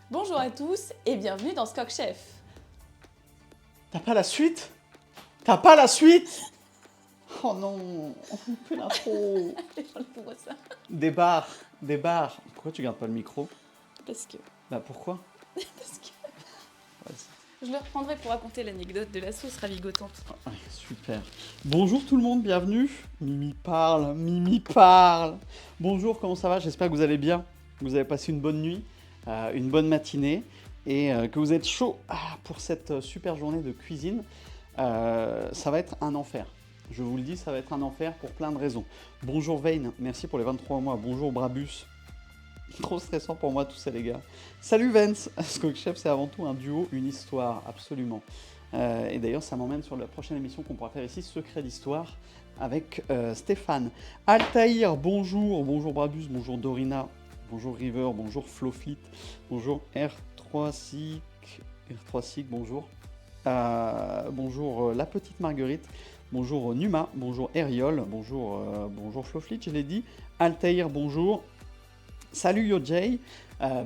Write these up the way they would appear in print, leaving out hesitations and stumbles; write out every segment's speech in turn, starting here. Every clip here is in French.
Bonjour à tous et bienvenue dans Skok Chef. T'as pas la suite? T'as pas la suite? Oh non, on fait l'intro. Pour ça. Débarre. Pourquoi tu gardes pas le micro? Parce que Bah pourquoi? je le reprendrai pour raconter l'anecdote de la sauce ravigotante. Ouais, super. Bonjour tout le monde, bienvenue. Mimi parle. Bonjour, comment ça va? J'espère que vous allez bien. Que vous avez passé une bonne nuit, une bonne matinée et que vous êtes chaud pour cette super journée de cuisine. Ça va être un enfer. Je vous le dis, ça va être un enfer pour plein de raisons. Bonjour Vayne, merci pour les 23 mois. Bonjour Brabus. Trop stressant pour moi tout ça les gars. Salut Vance. Skok Chef c'est avant tout un duo, une histoire, absolument. Et d'ailleurs ça m'emmène sur la prochaine émission qu'on pourra faire ici, Secret d'Histoire, avec Stéphane. Altaïr, bonjour. Bonjour Brabus, bonjour Dorina, bonjour River, bonjour Flowfleet, bonjour R3Sic, bonjour. Bonjour la petite Marguerite, bonjour Numa, bonjour Eriol, bonjour Flowfleet, je l'ai dit. Altaïr, bonjour. Salut YoJay.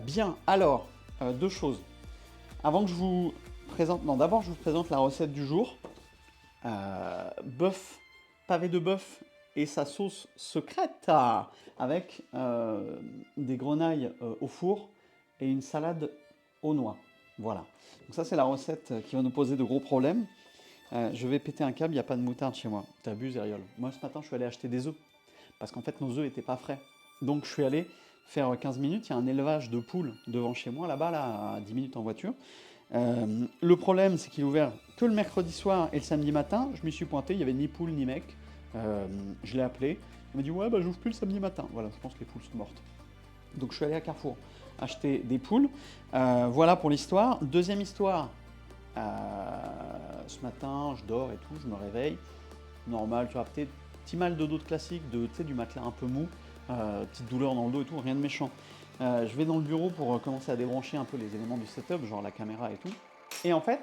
Bien, alors, deux choses. Avant que je vous présente, non, d'abord je vous présente la recette du jour. Bœuf, pavé de bœuf et sa sauce secrète avec des grenailles au four et une salade aux noix. Voilà. Donc ça c'est la recette qui va nous poser de gros problèmes. Je vais péter un câble, il n'y a pas de moutarde chez moi. T'abuses, Eriol. Moi ce matin je suis allé acheter des œufs parce qu'en fait nos œufs n'étaient pas frais. Donc je suis allé faire 15 minutes, il y a un élevage de poules devant chez moi, là-bas, là, à 10 minutes en voiture. Le problème, c'est qu'il est ouvert que le mercredi soir et le samedi matin. Je m'y suis pointé, il n'y avait ni poule ni mec. Je l'ai appelé, il m'a dit ouais, bah j'ouvre plus le samedi matin. Voilà, je pense que les poules sont mortes. Donc je suis allé à Carrefour acheter des poules. Voilà pour l'histoire. Deuxième histoire, ce matin, je dors et tout, je me réveille. Normal, tu vois, petit mal de dos de classique, du matelas un peu mou. Petite douleur dans le dos et tout, rien de méchant. Je vais dans le bureau pour commencer à débrancher un peu les éléments du setup, genre la caméra et tout. Et en fait,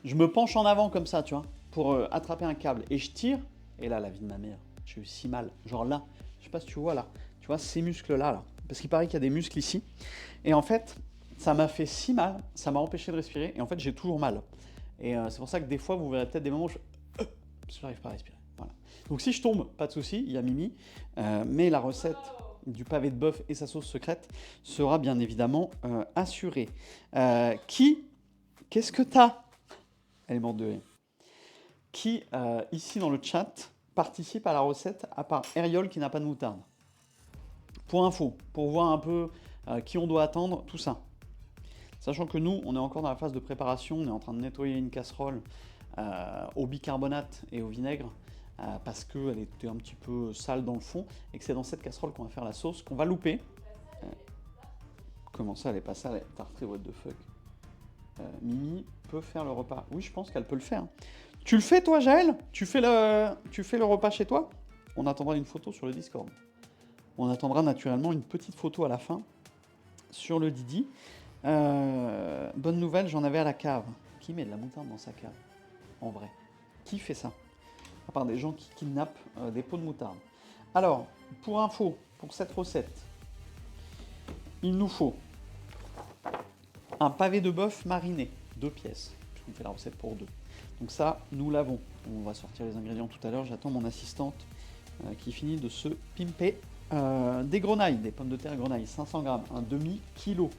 je me penche en avant comme ça, tu vois, pour attraper un câble. Et je tire, et là, la vie de ma mère, j'ai eu si mal. Genre là, je sais pas si tu vois là, tu vois ces muscles-là, là. Parce qu'il paraît qu'il y a des muscles ici. Et en fait, ça m'a fait si mal, ça m'a empêché de respirer. Et en fait, j'ai toujours mal. Et c'est pour ça que des fois, vous verrez peut-être des moments où parce que j'arrive pas à respirer. Voilà. Donc si je tombe, pas de souci, il y a Mimi, mais la recette du pavé de bœuf et sa sauce secrète sera bien évidemment assurée. Qu'est-ce que t'as? Elle est morte de rire. Qui, ici dans le chat, participe à la recette, à part Eriol qui n'a pas de moutarde? Pour info, pour voir un peu qui on doit attendre, tout ça. Sachant que nous, on est encore dans la phase de préparation, on est en train de nettoyer une casserole au bicarbonate et au vinaigre parce qu'elle était un petit peu sale dans le fond et que c'est dans cette casserole qu'on va faire la sauce qu'on va louper. Comment ça, elle est pas sale? Tartré, what the fuck. Mimi peut faire le repas. Oui, je pense qu'elle peut le faire. Tu le fais toi, Jaël? Tu fais le repas chez toi? On attendra une photo sur le Discord. On attendra naturellement une petite photo à la fin sur le Didi. Bonne nouvelle, j'en avais à la cave. Qui met de la moutarde dans sa cave? En vrai. Qui fait ça? À part des gens qui kidnappent des pots de moutarde. Alors, pour info, pour cette recette, il nous faut un pavé de bœuf mariné, 2 pièces, puisqu'on fait la recette pour 2. Donc ça, nous l'avons. On va sortir les ingrédients tout à l'heure. J'attends mon assistante qui finit de se pimper. Des grenailles, des pommes de terre grenailles, 500 grammes, un demi-kilo.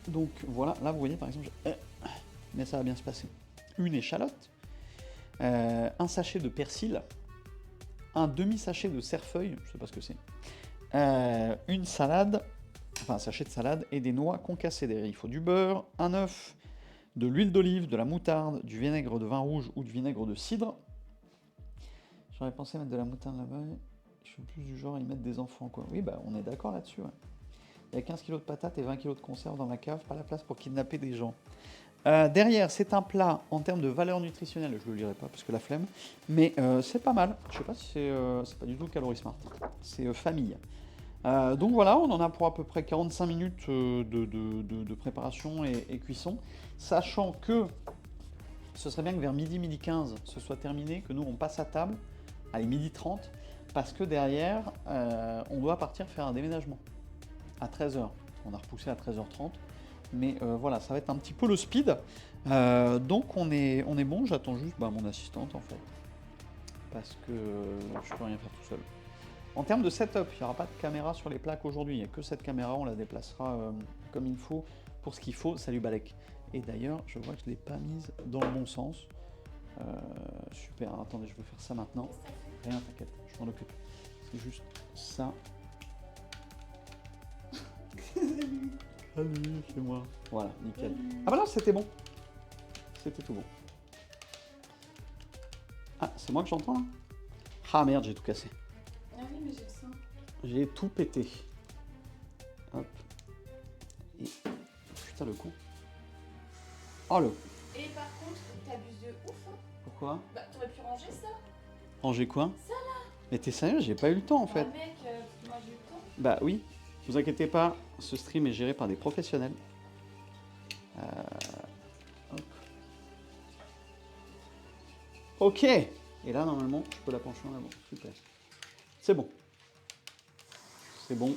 Donc voilà, là vous voyez par exemple, mais ça va bien se passer. Une échalote, un sachet de persil, un demi-sachet de cerfeuil, je sais pas ce que c'est, une salade, enfin un sachet de salade et des noix concassées derrière. Il faut du beurre, un œuf, de l'huile d'olive, de la moutarde, du vinaigre de vin rouge ou du vinaigre de cidre. J'aurais pensé mettre de la moutarde là-bas, je suis plus du genre à y mettre des enfants quoi. Oui bah on est d'accord là-dessus. Ouais. Il y a 15 kg de patates et 20 kg de conserve dans ma cave, pas la place pour kidnapper des gens. Derrière, c'est un plat en termes de valeur nutritionnelle, je ne le lirai pas parce que la flemme, mais c'est pas mal. Je sais pas si c'est pas du tout Calorie Smart, c'est famille. Donc voilà, on en a pour à peu près 45 minutes de préparation et cuisson, sachant que ce serait bien que vers midi 15, ce soit terminé, que nous on passe à table, allez midi 30, parce que derrière, on doit partir faire un déménagement à 13h. on a repoussé à 13h30. Mais voilà, ça va être un petit peu le speed. Donc on est bon, j'attends juste mon assistante en fait. Parce que je peux rien faire tout seul. En termes de setup, il n'y aura pas de caméra sur les plaques aujourd'hui. Il n'y a que cette caméra, on la déplacera comme il faut. Pour ce qu'il faut, salut Balek. Et d'ailleurs, je vois que je ne l'ai pas mise dans le bon sens. Super, attendez, je vais faire ça maintenant. Rien, t'inquiète, je m'en occupe. C'est juste ça. Salut, c'est moi. Voilà, nickel. Ah bah non, c'était bon. C'était tout bon. Ah, c'est moi que j'entends là? Ah merde, j'ai tout cassé. Ah oui, mais j'ai le sein. J'ai tout pété. Hop. Et... Putain, le con. Oh le... Et par contre, t'abuses de ouf, hein. Pourquoi? Bah, t'aurais pu ranger ça. Ranger quoi? Ça là. Mais t'es sérieux? J'ai pas eu le temps en fait. Bah, mec, moi j'ai eu le temps. Bah oui. Vous inquiétez pas, ce stream est géré par des professionnels. Hop. Ok. Et là, normalement, je peux la pencher en avant. Super. C'est bon. C'est bon.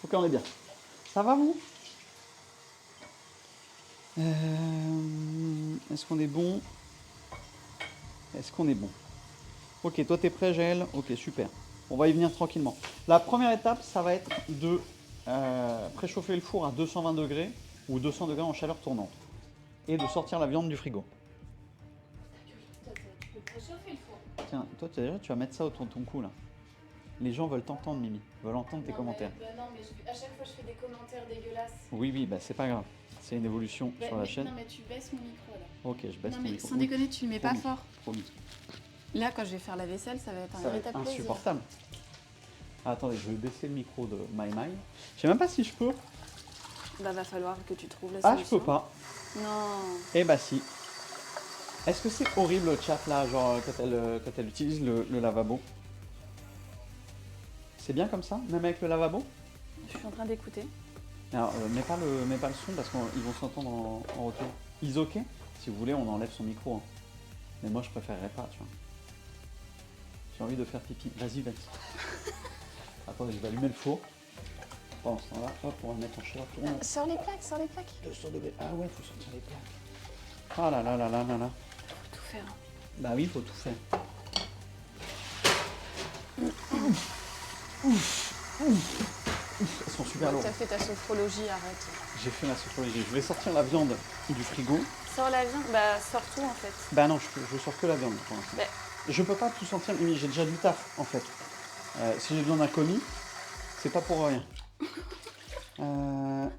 Ok, on est bien. Ça va, vous? Est-ce qu'on est bon? Est-ce qu'on est bon? Ok, toi, t'es prêt, Jaël? Ok, super. On va y venir tranquillement. La première étape, ça va être de préchauffer le four à 220 degrés ou 200 degrés en chaleur tournante et de sortir la viande du frigo. Tu peux préchauffer le four. Tiens, toi, tu vas mettre ça autour de ton cou, là. Les gens veulent t'entendre, Mimi. Veulent entendre tes commentaires. Non, mais à chaque fois, je fais des commentaires dégueulasses. Oui, bah c'est pas grave. C'est une évolution sur la chaîne. Non, mais tu baisses mon micro là. Ok, je baisse Non, ton mais micro. sans déconner, tu le mets pas Promis. fort. Promis. Là, quand je vais faire la vaisselle, ça va être un Ça va être véritable plaisir. insupportable. Ah, attendez, je vais baisser le micro de My My. Je sais même pas si je peux. Bah, va falloir que tu trouves la Ah, je solution. peux pas. Non. Eh bah si. Est-ce que c'est horrible le chat là, genre quand elle utilise le lavabo? C'est bien comme ça, même avec le lavabo? Je suis en train d'écouter. Alors, mets pas le son parce qu'ils vont s'entendre en retour. Is ok? Si vous voulez, on enlève son micro. Hein. Mais moi, je préférerais pas, tu vois. J'ai envie de faire pipi. Vas-y, vas-y. Attendez, je vais allumer le four. Pendant ce temps-là, hop, on va le mettre en chaleur tournante. Sur les plaques, sur les plaques. 200 degrés. Ah ouais, faut sortir les plaques. Ah là là là là là là. Faut tout faire. Bah oui, il faut tout faire. Elles sont super lourdes. T'as fait ta sophrologie, arrête. J'ai fait ma sophrologie. Je vais sortir la viande du frigo. Sors la viande, bah sors tout en fait. Bah non, je sors que la viande pour l'instant. Bah. Je peux pas tout sentir, mais j'ai déjà du taf en fait. Si j'ai besoin d'un commis, c'est pas pour rien.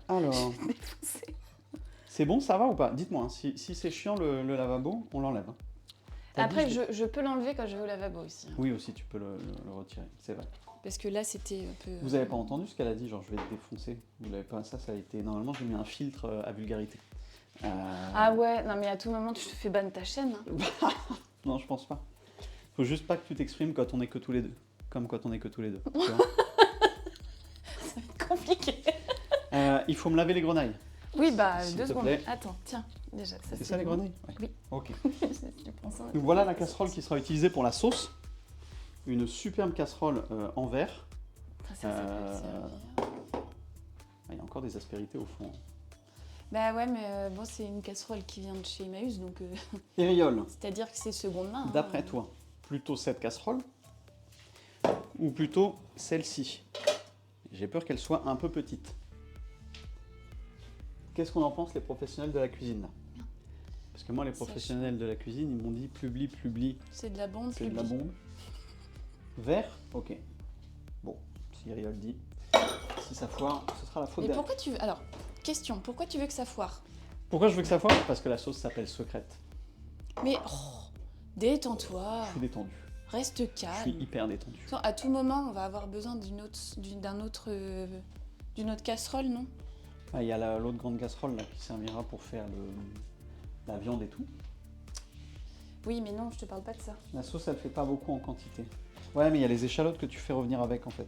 Alors, c'est bon, ça va ou pas? Dites-moi, hein, si c'est chiant le lavabo, on l'enlève. Hein. Après, je peux l'enlever quand je vais au lavabo aussi. Hein. Oui, aussi, tu peux le retirer, c'est vrai. Parce que là, c'était un peu... Vous avez pas entendu ce qu'elle a dit, genre je vais te défoncer. Vous l'avez pas, ça a été... Normalement, j'ai mis un filtre à vulgarité. Ah ouais, non mais à tout moment, tu te fais ban ta chaîne. Hein. Non, je pense pas. Faut juste pas que tu t'exprimes quand on est que tous les deux. Comme quand on est que tous les deux. Tu vois. Ça va être compliqué. Il faut me laver les grenailles. Oui, bah S'il 2 te secondes. plaît. Attends, tiens, déjà, ça C'est ça les bon. grenailles? Ouais. Oui. Ok. Je prends ça. Donc voilà la casserole qui sera utilisée pour la sauce. Une superbe casserole en verre. Ça peut le servir. Il y a encore des aspérités au fond. Bah ouais, mais bon, c'est une casserole qui vient de chez Emmaüs, donc... Ériole, C'est-à-dire que c'est seconde main. d'après hein. toi, plutôt cette casserole ou plutôt celle-ci? J'ai peur qu'elle soit un peu petite. Qu'est-ce qu'on en pense les professionnels de la cuisine là? Parce que moi les professionnels de la cuisine ils m'ont dit publie, C'est de la bombe. c'est de la bombe. Vert? Ok. Bon, si Ériole dit, si ça foire, ce sera la faute Mais d'Eriol. pourquoi tu veux... Alors, question, pourquoi tu veux que ça foire? Pourquoi je veux que ça foire? Parce que la sauce s'appelle secrète. Mais détends-toi, Je suis détendu. reste Je calme. suis hyper détendu. À tout moment, on va avoir besoin d'une autre casserole, non? Ah, il y a l'autre grande casserole là, qui servira pour faire la viande et tout. Oui, mais non, je te parle pas de ça. La sauce, elle fait pas beaucoup en quantité. Ouais, mais il y a les échalotes que tu fais revenir avec en fait.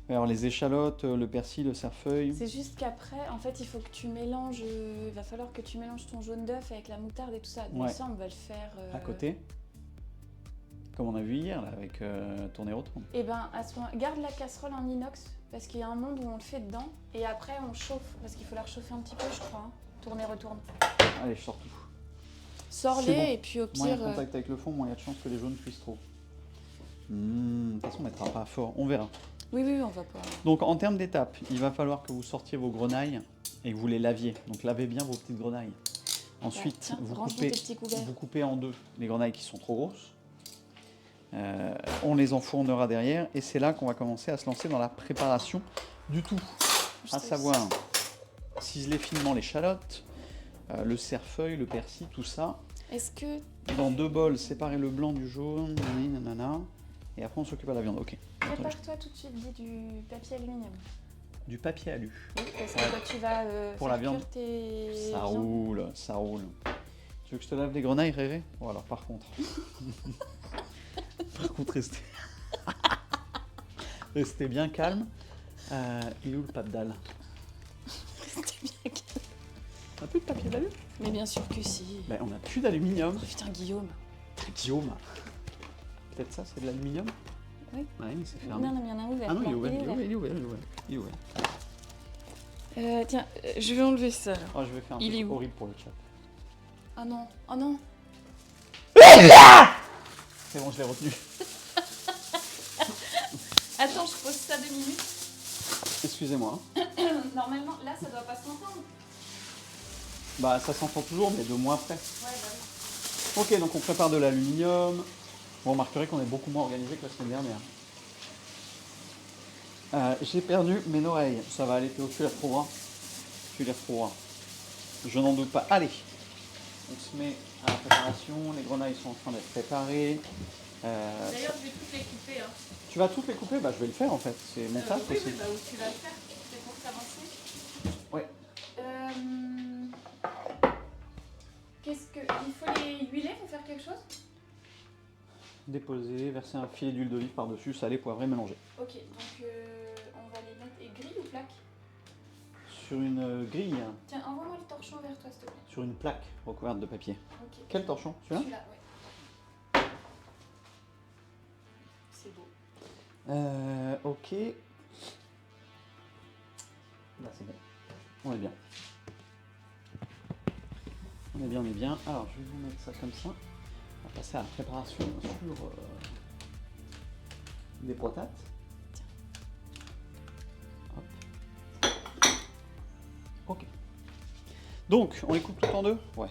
Alors les échalotes, le persil, le cerfeuil. C'est juste qu'après, en fait, il faut que tu mélanges... il va falloir que tu mélanges ton jaune d'œuf avec la moutarde et tout ça. Donc Ouais. ça, on va le faire... À côté. Comme on a vu hier, là, avec tourner-retourne. Et ben, à ce moment, garde la casserole en inox, parce qu'il y a un monde où on le fait dedans, et après on chauffe, parce qu'il faut la réchauffer un petit peu, je crois. Hein. Tourner-retourne. Allez, je sors tout. Sors-les, C'est bon. et puis au Moins il y a pire... contact avec le fond, moins il y a de chances que les jaunes cuisent trop. De toute façon, on mettra pas fort, on verra. Oui, on va pas... Donc en termes d'étapes, il va falloir que vous sortiez vos grenailles et que vous les laviez. Donc lavez bien vos petites grenailles. Ensuite, tiens, vous, range coupez, tes petits couverts. vous coupez en deux les grenailles qui sont trop grosses. On les enfournera derrière et c'est là qu'on va commencer à se lancer dans la préparation du tout. À savoir ciseler finement l'échalote, le cerfeuil, le persil, tout ça. Est-ce que... Dans 2 bols, séparer le blanc du jaune, nanana, et après on s'occupe à la viande. Ok. Prépare-toi tout de suite, dis du papier aluminium. Du papier alu. Oui, parce que quand tu vas Pour faire la viande. cuire tes Ça viandes- roule, ça roule. Tu veux que je te lave les grenailles, Réré? Bon alors par contre. Restez. Restez bien calme. Il est où le pape dalle? C'était bien calme. On a plus de papier d'alu? Mais bien sûr que si. Ben on a plus d'aluminium. Oh, putain, Guillaume. Guillaume. Peut-être ça, c'est de l'aluminium? Oui. Ouais, mais c'est fermé. Non, mais il y en a un ouvert. Ah non, il est Là, ouvert, il est ouvert. Tiens, je vais enlever ça. alors. Oh, je vais faire un Il est truc où horrible pour le chat. Ah non, oh non. C'est bon, je l'ai retenu. Attends, je pose ça 2 minutes. Excusez-moi. Normalement, là, ça doit pas s'entendre. Bah ça s'entend toujours, mais de moins près. Ouais, bah oui. Ok, donc on prépare de l'aluminium. Vous remarquerez qu'on est beaucoup moins organisé que la semaine dernière. J'ai perdu mes oreilles. Ça va aller, Théo, tu les retrouveras. Tu les retrouveras. Je n'en doute pas. Allez, on se met à la préparation. Les grenailles sont en train d'être préparées. D'ailleurs, je vais toutes les couper. Hein. Tu vas toutes les couper? Bah je vais le faire en fait. C'est mon taf oui, aussi. bah où tu vas le faire. C'est pour s'avancer. Ouais. Qu'est-ce que... Il faut les huiler pour faire quelque chose? Déposer, verser un filet d'huile d'olive par-dessus, salé, poivré, mélangé. Ok, donc on va les mettre... Et grille ou plaque? Sur une grille, Tiens, envoie-moi le torchon vers toi, s'il te plaît. sur une plaque recouverte de papier. Ok. Quel torchon? Celui-là? Celui-là, ouais. C'est beau. Ok. Là c'est bon. On est bien. On est bien. Alors je vais vous mettre ça comme ça. On va passer à la préparation sur des patates. Hop. Ok. Donc on les coupe toutes en deux? Ouais.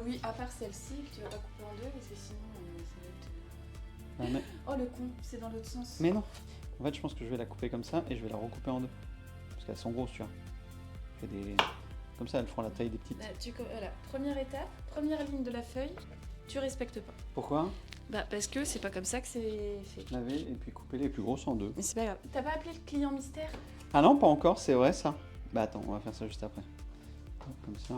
Oui, à part celle-ci, que tu vas pas couper en deux, parce que sinon, ça va être... Oh le con, c'est dans l'autre sens. Mais non. En fait je pense que je vais la couper comme ça et je vais la recouper en deux. Parce qu'elles sont grosses, tu vois. Je fais des... Comme ça elles feront la taille des petites. Voilà, première étape, première ligne de la feuille, tu respectes pas. Pourquoi? Bah parce que c'est pas comme ça que c'est fait. Laver et puis couper les plus grosses en deux. Mais c'est pas grave. T'as pas appelé le client mystère? Ah non, pas encore, c'est vrai ça. Bah attends, on va faire ça juste après. Hop, comme ça.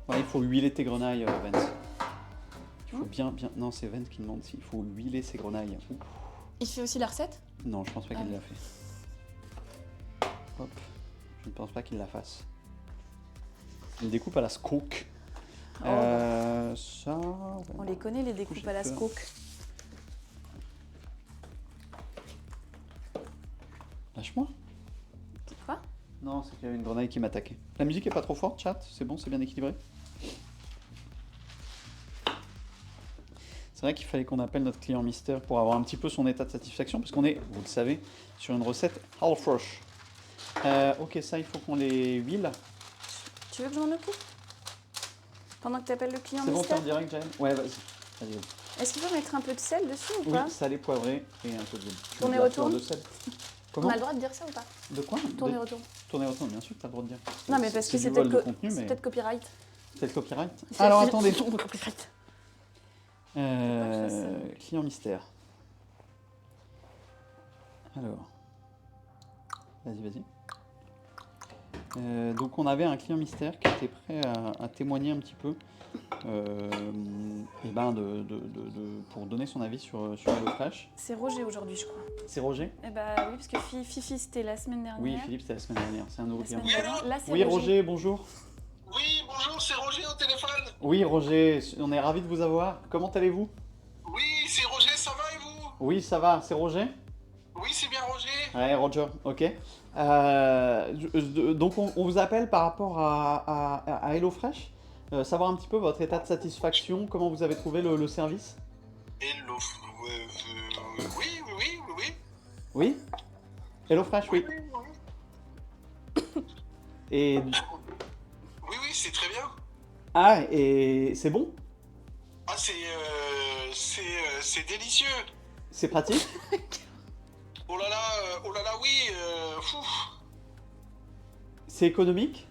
Ouais, il faut huiler tes grenailles, Vance. Il faut bien... Non, c'est Vance qui demande s'il faut huiler ses grenailles. Ouh. Il fait aussi la recette? Non, je pense pas qu'il Ah. l'a fait. Hop, je ne pense pas qu'il la fasse. Il découpe à la scoke. Oh, Ça... On les connaît, les découpes à la scoke. Lâche-moi. Quoi? Non, c'est qu'il y avait une grenaille qui m'attaquait. La musique est pas trop forte, chat? C'est bon, c'est bien équilibré? C'est vrai qu'il fallait qu'on appelle notre client mystère pour avoir un petit peu son état de satisfaction, parce qu'on est, vous le savez, sur une recette half fresh. Ok, ça, il faut qu'on les huile. Tu veux que j'en occupe? Pendant que t'appelles le client C'est bon, t'es mystère? en direct, Jane? Ouais, vas-y. Vas-y. Est-ce qu'il faut mettre un peu de sel dessus ou Oui, pas? salé, poivré et un peu d'huile. Tu Tourner veux de la retourne? fleur de sel. On Comment? a le droit de dire ça ou pas? De quoi? Tourner retourne. Tourner retourne, bien sûr, t'as le droit de dire. Non mais parce que c'est du vol peut-être de contenu, mais... peut-être copyright. C'est le copyright. Alors, attendez. Copyright. Client mystère. Alors. Vas-y. Donc on avait un client mystère qui était prêt à témoigner un petit peu et ben pour donner son avis sur HelloFresh. C'est Roger aujourd'hui, je crois. C'est Roger? Eh bah oui, parce que Fifi c'était la semaine dernière. Oui, Philippe, c'était la semaine dernière. C'est un nouveau La client. semaine d'avant. Là, c'est Oui, Roger, bonjour. Oui, bonjour, c'est Roger au téléphone. Oui, Roger, on est ravis de vous avoir. Comment allez-vous? Oui, c'est Roger, ça va et vous? Oui, ça va, c'est Roger? Oui, c'est bien Roger. Ouais, Roger, ok. Donc on vous appelle par rapport à HelloFresh, savoir un petit peu votre état de satisfaction, comment vous avez trouvé le service? Hello. Oui, oui, oui, oui, oui. Oui? HelloFresh, Oui, oui. oui, oui. Et, Oui, oui, c'est très bien. et c'est bon? Ah, c'est délicieux. C'est pratique? Oh là là, oui. Fou. C'est économique?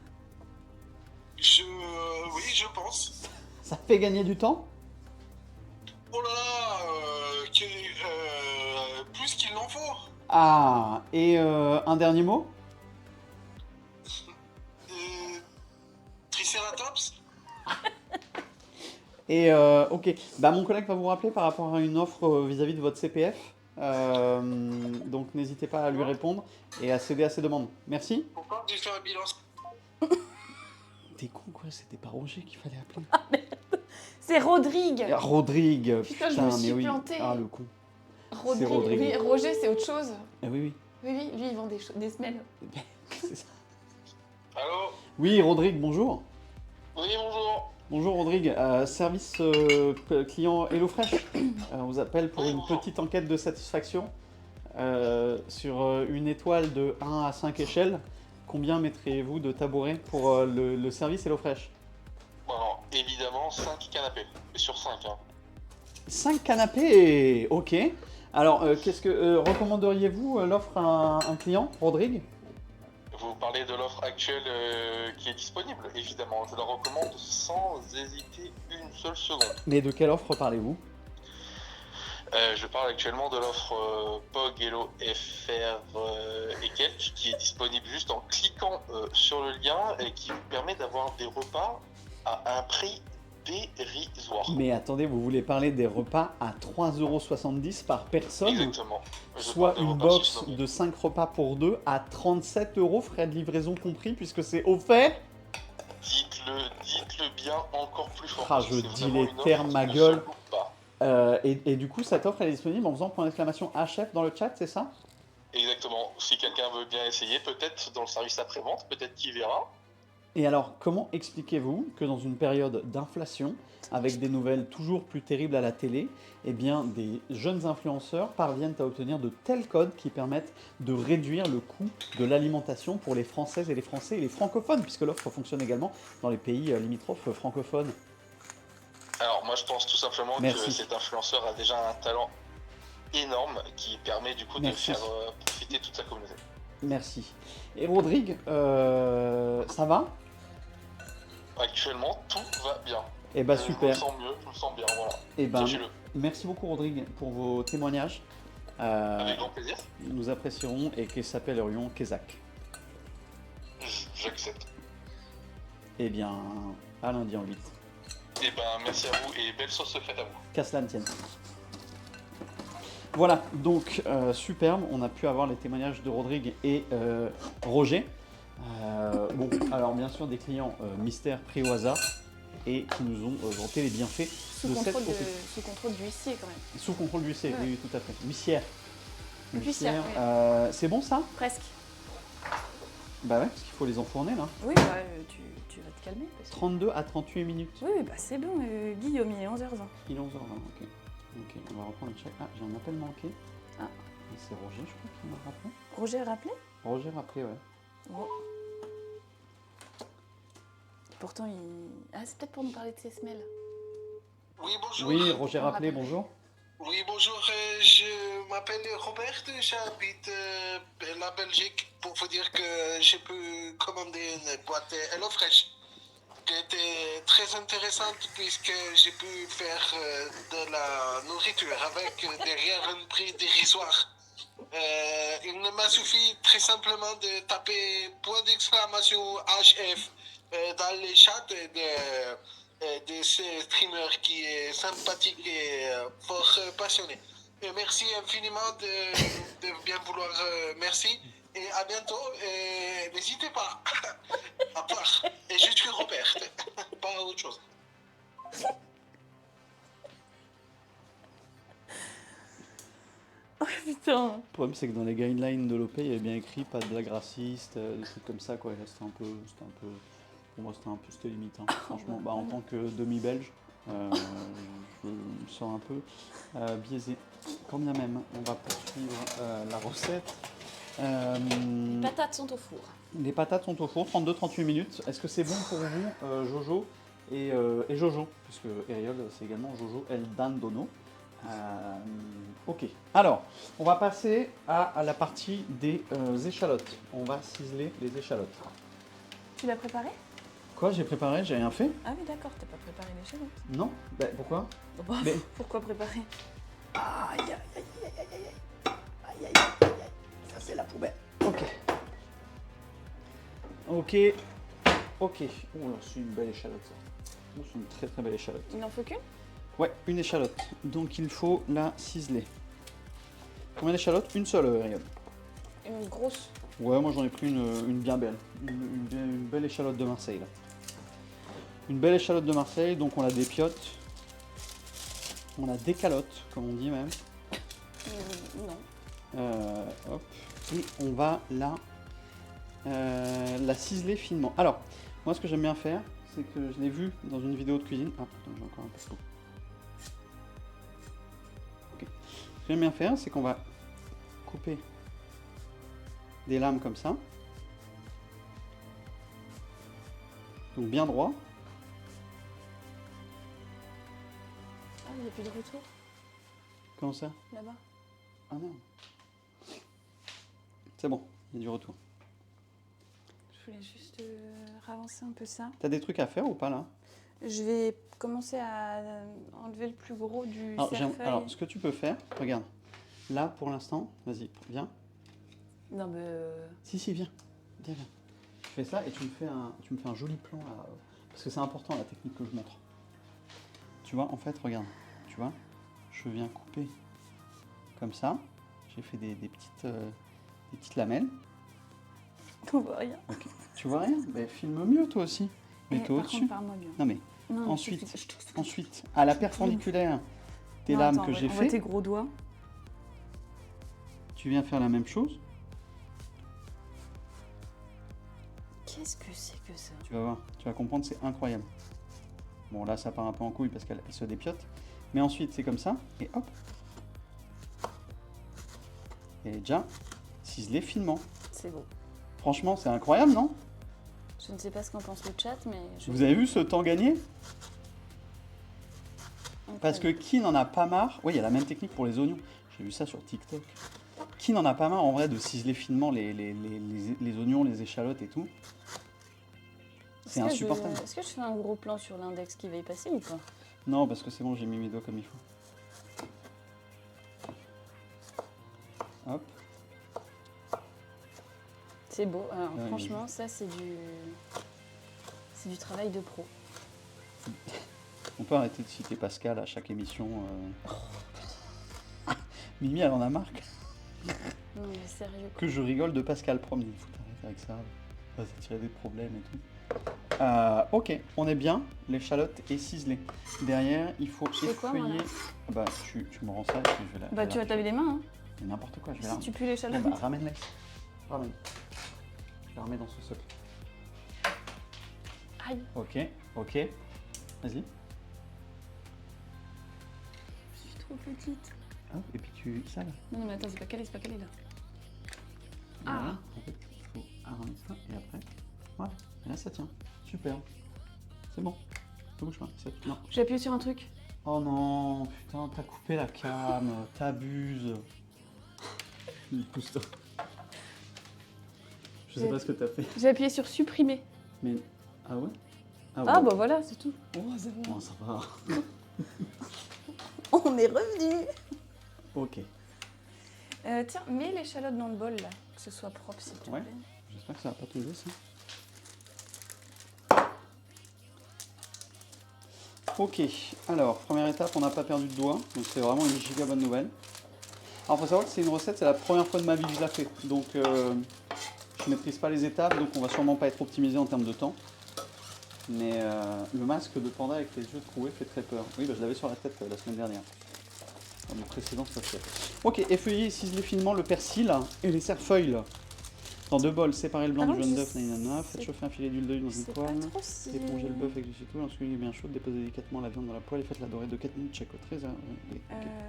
Oui, je pense. Ça fait gagner du temps? Oh là là, plus qu'il n'en faut. Ah, et un dernier mot? Euh, Triceratops. Et ok, bah, mon collègue va vous rappeler par rapport à une offre vis-à-vis de votre CPF. Donc n'hésitez pas à lui répondre et à céder à ses demandes. Merci. Pourquoi j'ai fait un bilan? T'es con quoi, c'était pas Roger qu'il fallait appeler. C'est Rodrigue. Ah, Rodrigue, Putain, je putain, me suis mais oui. plantée. Ah le con. Rodrigue. Rodrigue. Oui, Roger, c'est autre chose. Ah oui, oui. Oui, oui, lui, il vend des semelles. C'est ça. Allô? Oui, Rodrigue, bonjour. Oui, bonjour. Bonjour Rodrigue, service client HelloFresh. On vous appelle pour Oui, une bonjour. petite enquête de satisfaction sur une étoile de 1 à 5 échelles. Combien mettriez-vous de tabourets pour le service HelloFresh? Bon, alors, évidemment, 5 canapés. Et sur 5, hein. 5 canapés, ok. Alors, qu'est-ce que recommanderiez-vous l'offre à un client, Rodrigue? Vous parlez de l'offre actuelle qui est disponible, évidemment. Je la recommande sans hésiter une seule seconde. Mais de quelle offre parlez-vous? Je parle actuellement de l'offre POG Hello FR et quelques qui est disponible juste en cliquant sur le lien et qui vous permet d'avoir des repas à un prix dérisoire. Mais attendez, vous voulez parler des repas à 3,70 € par personne? Exactement. Je Soit parle de une repas box sous-nommés. de 5 repas pour 2 à 37 €, frais de livraison compris, puisque c'est offert. Dites-le bien encore plus fort. Ah, parce que je c'est dis vraiment les une offre termes, qui ma ne se gueule. loupe pas. Et du coup, cette offre, elle est disponible en faisant point d'exclamation HF dans le chat, c'est ça? Exactement. Si quelqu'un veut bien essayer, peut-être dans le service après-vente, peut-être qu'il verra. Et alors, comment expliquez-vous que dans une période d'inflation, avec des nouvelles toujours plus terribles à la télé, eh bien, des jeunes influenceurs parviennent à obtenir de tels codes qui permettent de réduire le coût de l'alimentation pour les Françaises et les Français et les francophones, puisque l'offre fonctionne également dans les pays limitrophes francophones? Alors moi je pense tout simplement Merci. que cet influenceur a déjà un talent énorme qui permet du coup Merci. de faire profiter toute sa communauté. Merci. Et Rodrigue, ça va? Actuellement tout va bien. Eh ben Je me super. sens mieux, je me sens bien, voilà. Eh ben, Sachez-le. merci beaucoup Rodrigue pour vos témoignages. Avec grand plaisir, Nous apprécierons et que s'appellerions Kézak. j'accepte. Eh bien, à lundi en 8. Et ben merci à vous et belle sauce faite à vous. Qu'à cela ne tienne. Voilà, donc superbe, on a pu avoir les témoignages de Rodrigue et Roger. Bon, alors bien sûr des clients mystères pris au hasard et qui nous ont vanté les bienfaits Sous de cette contrôle, profession. sous contrôle d'huissier quand même. Sous contrôle d'huissier, Ouais. oui, tout à fait. Huissière. Huissière, C'est bon ça? Presque. Bah ouais, parce qu'il faut les enfourner là. Oui, bah, tu vas te calmer. Parce que... 32 à 38 minutes. Oui, bah c'est bon, Guillaume, il est 11h20. Il est 11h20, ok. Ok, on va reprendre le check. Ah, j'ai un appel manqué. Ah. Et c'est Roger, je crois, qui m'a rappelé. Roger a rappelé. Roger rappelé, ouais. Oh. Pourtant, il... Ah, c'est peut-être pour nous parler de ses semelles. Oui bonjour. Oui, Roger On rappelé, rappelle. bonjour. Oui bonjour, je m'appelle Robert, j'habite la Belgique pour vous dire que j'ai pu commander une boîte HelloFresh qui était très intéressante puisque j'ai pu faire de la nourriture avec derrière un prix dérisoire. Il ne m'a suffi très simplement de taper point d'exclamation HF dans les chats de ces streamers qui est sympathique et fort passionné. Merci infiniment de bien vouloir. Merci et à bientôt. Et n'hésitez pas à part. Et je suis Robert, pas autre chose. Oh putain. Le problème, c'est que dans les guidelines de l'OP, il y avait bien écrit pas de blague raciste, des trucs comme ça, quoi. Et là, c'était un peu. Pour moi, c'était limite, hein. Franchement, bah, en tant que demi-belge, je me sens un peu biaisé. Quand bien même, on va poursuivre la recette. Les patates sont au four. Les patates sont au four, 32-38 minutes. Est-ce que c'est bon pour vous, Jojo et Jojo? Puisque Eriol, c'est également Jojo El Dandono. Ok. Alors, on va passer à la partie des échalotes. On va ciseler les échalotes. Tu l'as préparé? Quoi, j'ai préparé? J'ai rien fait? Ah oui, d'accord, t'as pas préparé l'échalote. Non? Bah, pourquoi? Bah, Mais- pourquoi préparer? Aïe, aïe, aïe, aïe, aïe, aïe, aïe, aïe, aïe, aïe, aïe. Ça, c'est la poubelle. Ok. Ok. Ok. Oh là, c'est une belle échalote, ça. Oh, c'est une très très belle échalote. Il n'en faut qu'une? Ouais, une échalote. Donc il faut la ciseler. Combien d'échalotes? Une seule, Ariel. Une grosse. Ouais, moi j'en ai pris une bien belle. Une belle échalote de Marseille, là. Une belle échalote de Marseille, donc on la dépiote. On la décalote, comme on dit même. Non. Hop. Et on va la ciseler finement. Alors, moi ce que j'aime bien faire, c'est que je l'ai vu dans une vidéo de cuisine. Ah putain, j'ai encore un peu de peau. Ok. Ce que j'aime bien faire, c'est qu'on va couper des lames comme ça. Donc bien droit. Ah, il n'y a plus de retour Comment ça? là-bas. Ah non. C'est bon, il y a du retour. Je voulais juste ravancer un peu ça. T'as des trucs à faire ou pas là? Je vais commencer à enlever le plus gros du cerfeuil. Alors, ce que tu peux faire, regarde. Là, pour l'instant, vas-y, viens. Non, mais... Si, viens. Viens. Tu fais ça et tu me fais un joli plan là. Parce que c'est important la technique que je montre. Tu vois, en fait, regarde. Tu vois, je viens couper comme ça. J'ai fait des petites lamelles. On voit rien. Ok. Tu vois rien? Ben, filme mieux toi aussi. Mets-toi Par au-dessus. contre, parle-moi bien. Non mais, Non, ensuite, je te- ensuite, à la perpendiculaire des Non, lames attends, que j'ai on voit tes fait, gros doigts. tu viens faire la même chose. Qu'est-ce que c'est que ça? Tu vas voir, tu vas comprendre, c'est incroyable. Bon, là, ça part un peu en couille parce qu'elle se dépiote. Mais ensuite, c'est comme ça, et hop. Elle est déjà ciselée finement. C'est beau. Franchement, c'est incroyable, non? Je ne sais pas ce qu'en pense le chat, mais... Vous avez vu ce temps gagné? Parce que qui n'en a pas marre? Oui, il y a la même technique pour les oignons. J'ai vu ça sur TikTok. Qui n'en a pas marre, en vrai, de ciseler finement les oignons, les échalotes et tout? C'est insupportable. Est-ce que je fais un gros plan sur l'index qui va y passer ou pas? Non, parce que c'est bon, j'ai mis mes doigts comme il faut. Hop. C'est beau. Alors, Ouais, franchement, ça, c'est du travail de pro. On peut arrêter de citer Pascal à chaque émission. Mimi, elle en a marre Non, mais sérieux. que je rigole de Pascal. Promis, il faut t'arrêter avec ça. Ça va tirer des problèmes et tout. Ok, on est bien. L'échalote est ciselée. Derrière, il faut fais quoi, moi, effeuiller. là Ah bah, tu me rends ça et puis je vais la. Bah, tu vas te laver les mains, hein. Mais n'importe quoi, je vais Si la. tu pues Bon, l'échalote. bah, ramène-la ici. Ramène. Je la remets dans ce socle. Aïe. Ok. Vas-y. Je suis trop petite. Hop, et puis tu. Ça là. Non, mais attends, c'est pas calé, là. Voilà. Ah. En fait, il faut arrondir ça et après. Voilà. Et là, ça tient. Super. C'est bon. Ne bouge pas. Non. J'ai appuyé sur un truc. Oh non, putain, t'as coupé la cam. T'abuses. Pousse-toi. Je sais pas ce que t'as fait. J'ai appuyé sur supprimer. Mais. Ah ouais? Ah, bah voilà, c'est tout. Oh, c'est bon. Oh, ça va. On est revenu. Ok. Tiens, mets l'échalote dans le bol, là. Que ce soit propre, s'il te Ouais. plaît. J'espère que ça va pas tomber ça. Ok, alors première étape, on n'a pas perdu de doigt, donc c'est vraiment une giga bonne nouvelle. Alors faut savoir que c'est une recette, c'est la première fois de ma vie que je la fais, donc je maîtrise pas les étapes, donc on va sûrement pas être optimisé en termes de temps. Mais le masque de panda avec les yeux troués fait très peur. Oui, bah, je l'avais sur la tête la semaine dernière. Dans le précédent, ça fait. Ok, effeuillez et ciselez finement le persil et les cerfeuils. Dans 2 bols, séparez le blanc Par du contre, jaune je d'œuf, nanana. Faites sais- chauffer un filet d'huile d'olive dans Je une sais pas poêle. trop si... Épongez le bœuf avec du citron. Lorsqu'il est bien chaud, déposez délicatement la viande dans la poêle et faites-la dorer de 4 minutes chaque côté. Ok.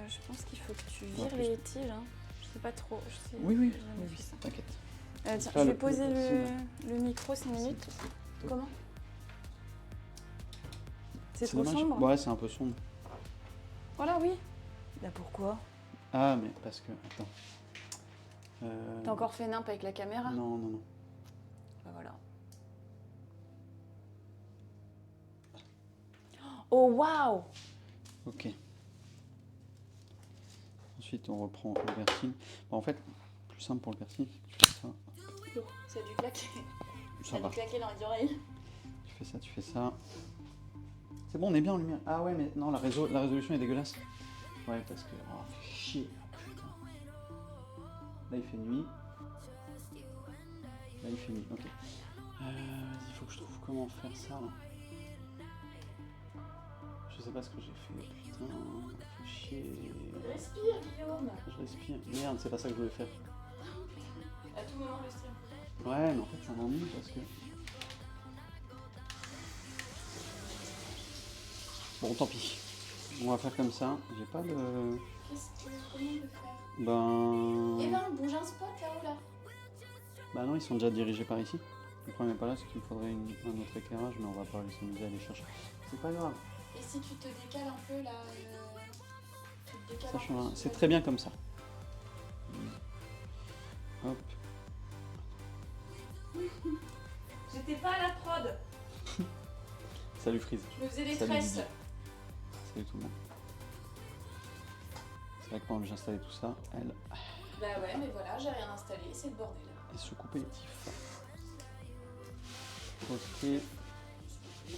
Je pense qu'il faut que tu Ouais, vires plus. les tiges. Hein. Je sais pas trop. Je sais... Oui, oui, j'ai jamais oui, fait ça. t'inquiète. Tiens, Ça, je vais le poser persil, le micro 5 minutes. Comment? C'est trop dommage. sombre? Ouais, c'est un peu sombre. Voilà, oui. Bah pourquoi? Ah, mais parce que. Attends. T'as encore fait nimp avec la caméra? Non, non, non. Bah voilà. Oh waouh! Ok. Ensuite, on reprend le persil. Bon, en fait, plus simple pour le persil, c'est que tu fais ça. Ça a dû claquer. Ça va. claquer dans les oreilles. Tu fais ça, tu fais ça. C'est bon, on est bien en lumière. Ah ouais, mais non, la résolution est dégueulasse. Ouais, parce que. Oh, fait chier. Putain. Là, il fait nuit. Là, il fait nuit. Ok. Il faut que je trouve comment faire ça. Là. Je sais pas ce que j'ai fait. Putain, fait chier. Respire, Guillaume. Je respire. Merde, c'est pas ça que je voulais faire. À tout moment, le stream. Ouais, mais en fait, ça m'ennuie parce que. Bon, tant pis. On va faire comme ça. J'ai pas de. Comment le faire? Ben. Eh ben, bouge un spot là-haut là. Bah non, ils sont déjà dirigés par ici. Le problème n'est pas là, c'est qu'il me faudrait un autre éclairage, mais on va pas s'amuser à aller chercher. C'est pas grave. Et si tu te décales un peu là, tu te décales Ça un peu, change rien. tu C'est vois. très bien comme ça. Hop. J'étais pas à la prod. Salut Freeze. Je me faisais des Salut, tresses. Didi. Salut tout le monde. C'est vrai que pendant que j'installais tout ça, elle Bah ouais, mais voilà, j'ai rien installé, c'est le bordel. se coupait les tifs. Ok. Je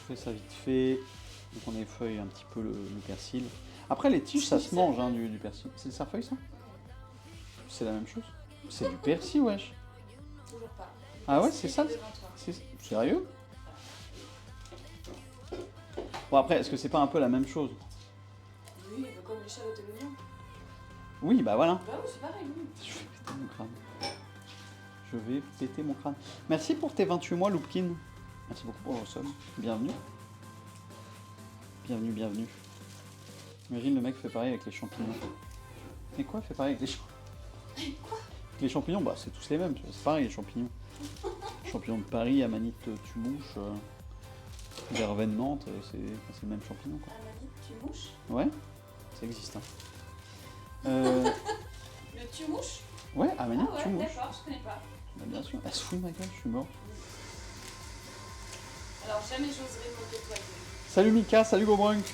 fais ça vite fait. Donc on effeuille un petit peu le persil. Après les tiges ça se mange hein, du persil. C'est le cerfeuil ça? C'est la même chose? C'est du persil wesh. Toujours pas. Ah ouais c'est ça? Devant toi. C'est sérieux? Bon après est-ce que c'est pas un peu la même chose? Oui, comme l'échalote et l'oignon. Oui bah voilà. Bah oui, c'est pareil, oui. Je vais péter mon crâne. Je vais péter mon crâne. Merci pour tes 28 mois Loopkin. Merci beaucoup pour le resub. Bienvenue. Bienvenue, bienvenue. Imagine le mec fait pareil avec les champignons. Et quoi fait pareil avec les champignons? Les champignons, bah c'est tous les mêmes, tu vois, c'est pareil les champignons. Champignons de Paris, Amanite, Tumouche, Verveine Nantes, c'est le même champignon quoi. Amanite, tu mouches? Ouais, ça existe. Hein. Le tu mouches? Ouais, Amanite, Ah ouais, Tumouche. d'accord, je connais pas. Bah, bien sûr, elle se fout de ma gueule, je suis mort. Alors jamais j'oserais moquer toi. Guillaume. Salut Mika, salut Gobrunk.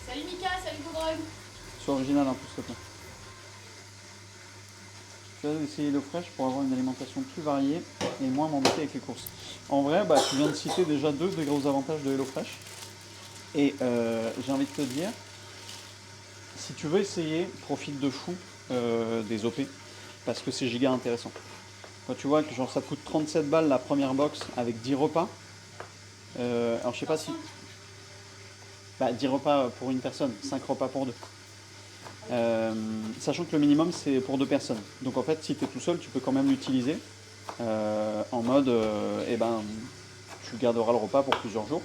Salut Mika, salut Gobrun. Sois original un peu s'il te plaît. Je vais essayer l'eau fraîche pour avoir une alimentation plus variée et moins m'embêter avec les courses. En vrai, bah, tu viens de citer déjà deux des gros avantages de HelloFresh. Et j'ai envie de te dire, si tu veux essayer, profite de fou des OP parce que c'est giga intéressant. Quand tu vois que genre, ça coûte 37 balles la première box avec 10 repas, alors je sais pas si... Bah, 10 repas pour une personne, 5 repas pour deux. Sachant que le minimum c'est pour 2 personnes. Donc en fait si tu es tout seul tu peux quand même l'utiliser en mode eh ben, tu garderas le repas pour plusieurs jours.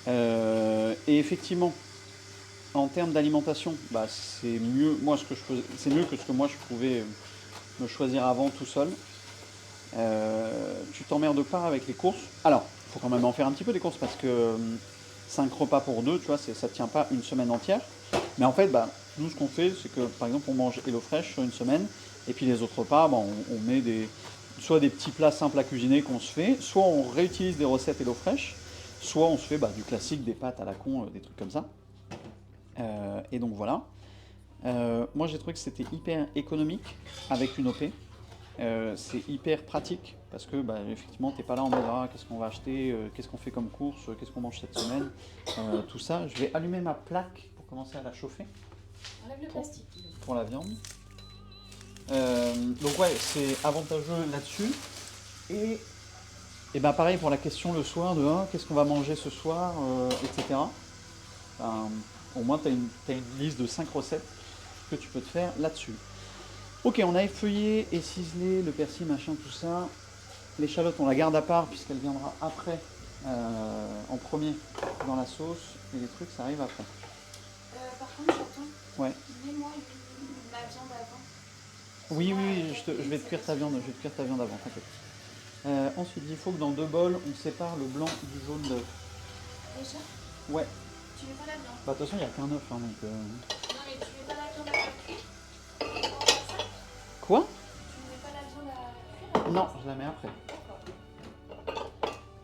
Et effectivement en termes d'alimentation bah, c'est mieux, c'est mieux que ce que moi je pouvais me choisir avant tout seul. Tu t'emmerdes pas avec les courses. Alors il faut quand même en faire un petit peu des courses parce que 5 repas pour 2 tu vois, ça tient pas une semaine entière. Mais en fait, bah, nous, ce qu'on fait, c'est que, par exemple, on mange HelloFresh sur une semaine, et puis les autres repas, bah, on met soit des petits plats simples à cuisiner qu'on se fait, soit on réutilise des recettes HelloFresh, soit on se fait bah, du classique, des pâtes à la con, des trucs comme ça. Et donc voilà. Moi, j'ai trouvé que c'était hyper économique avec une OP. C'est hyper pratique parce que bah, effectivement t'es pas là en mode ah, qu'est-ce qu'on va acheter, qu'est-ce qu'on fait comme course, qu'est-ce qu'on mange cette semaine, tout ça. Je vais allumer ma plaque pour commencer à la chauffer Enlève le plastique. pour la viande. Donc ouais, c'est avantageux là-dessus. Et Et ben pareil pour la question le soir de qu'est-ce qu'on va manger ce soir, etc. Au moins tu as une liste de 5 recettes que tu peux te faire là-dessus. Ok, on a effeuillé et ciselé le persil, machin, tout ça. L'échalote, on la garde à part puisqu'elle viendra après, en premier dans la sauce. Et les trucs, ça arrive après. Par contre, j'attends. Ouais. Mets-moi la viande avant. Oui, je vais te cuire ta viande, avant, t'inquiète. Ensuite, il faut que dans 2 bols, on sépare le blanc du jaune d'œuf. Déjà, Ouais. tu mets pas la viande. Bah, de toute façon, il n'y a qu'un œuf, hein, donc... Non, mais tu mets pas la viande à cuire. Comment on fait ça? Quoi? Tu mets pas la viande à cuire? Non, je la mets après. D'accord.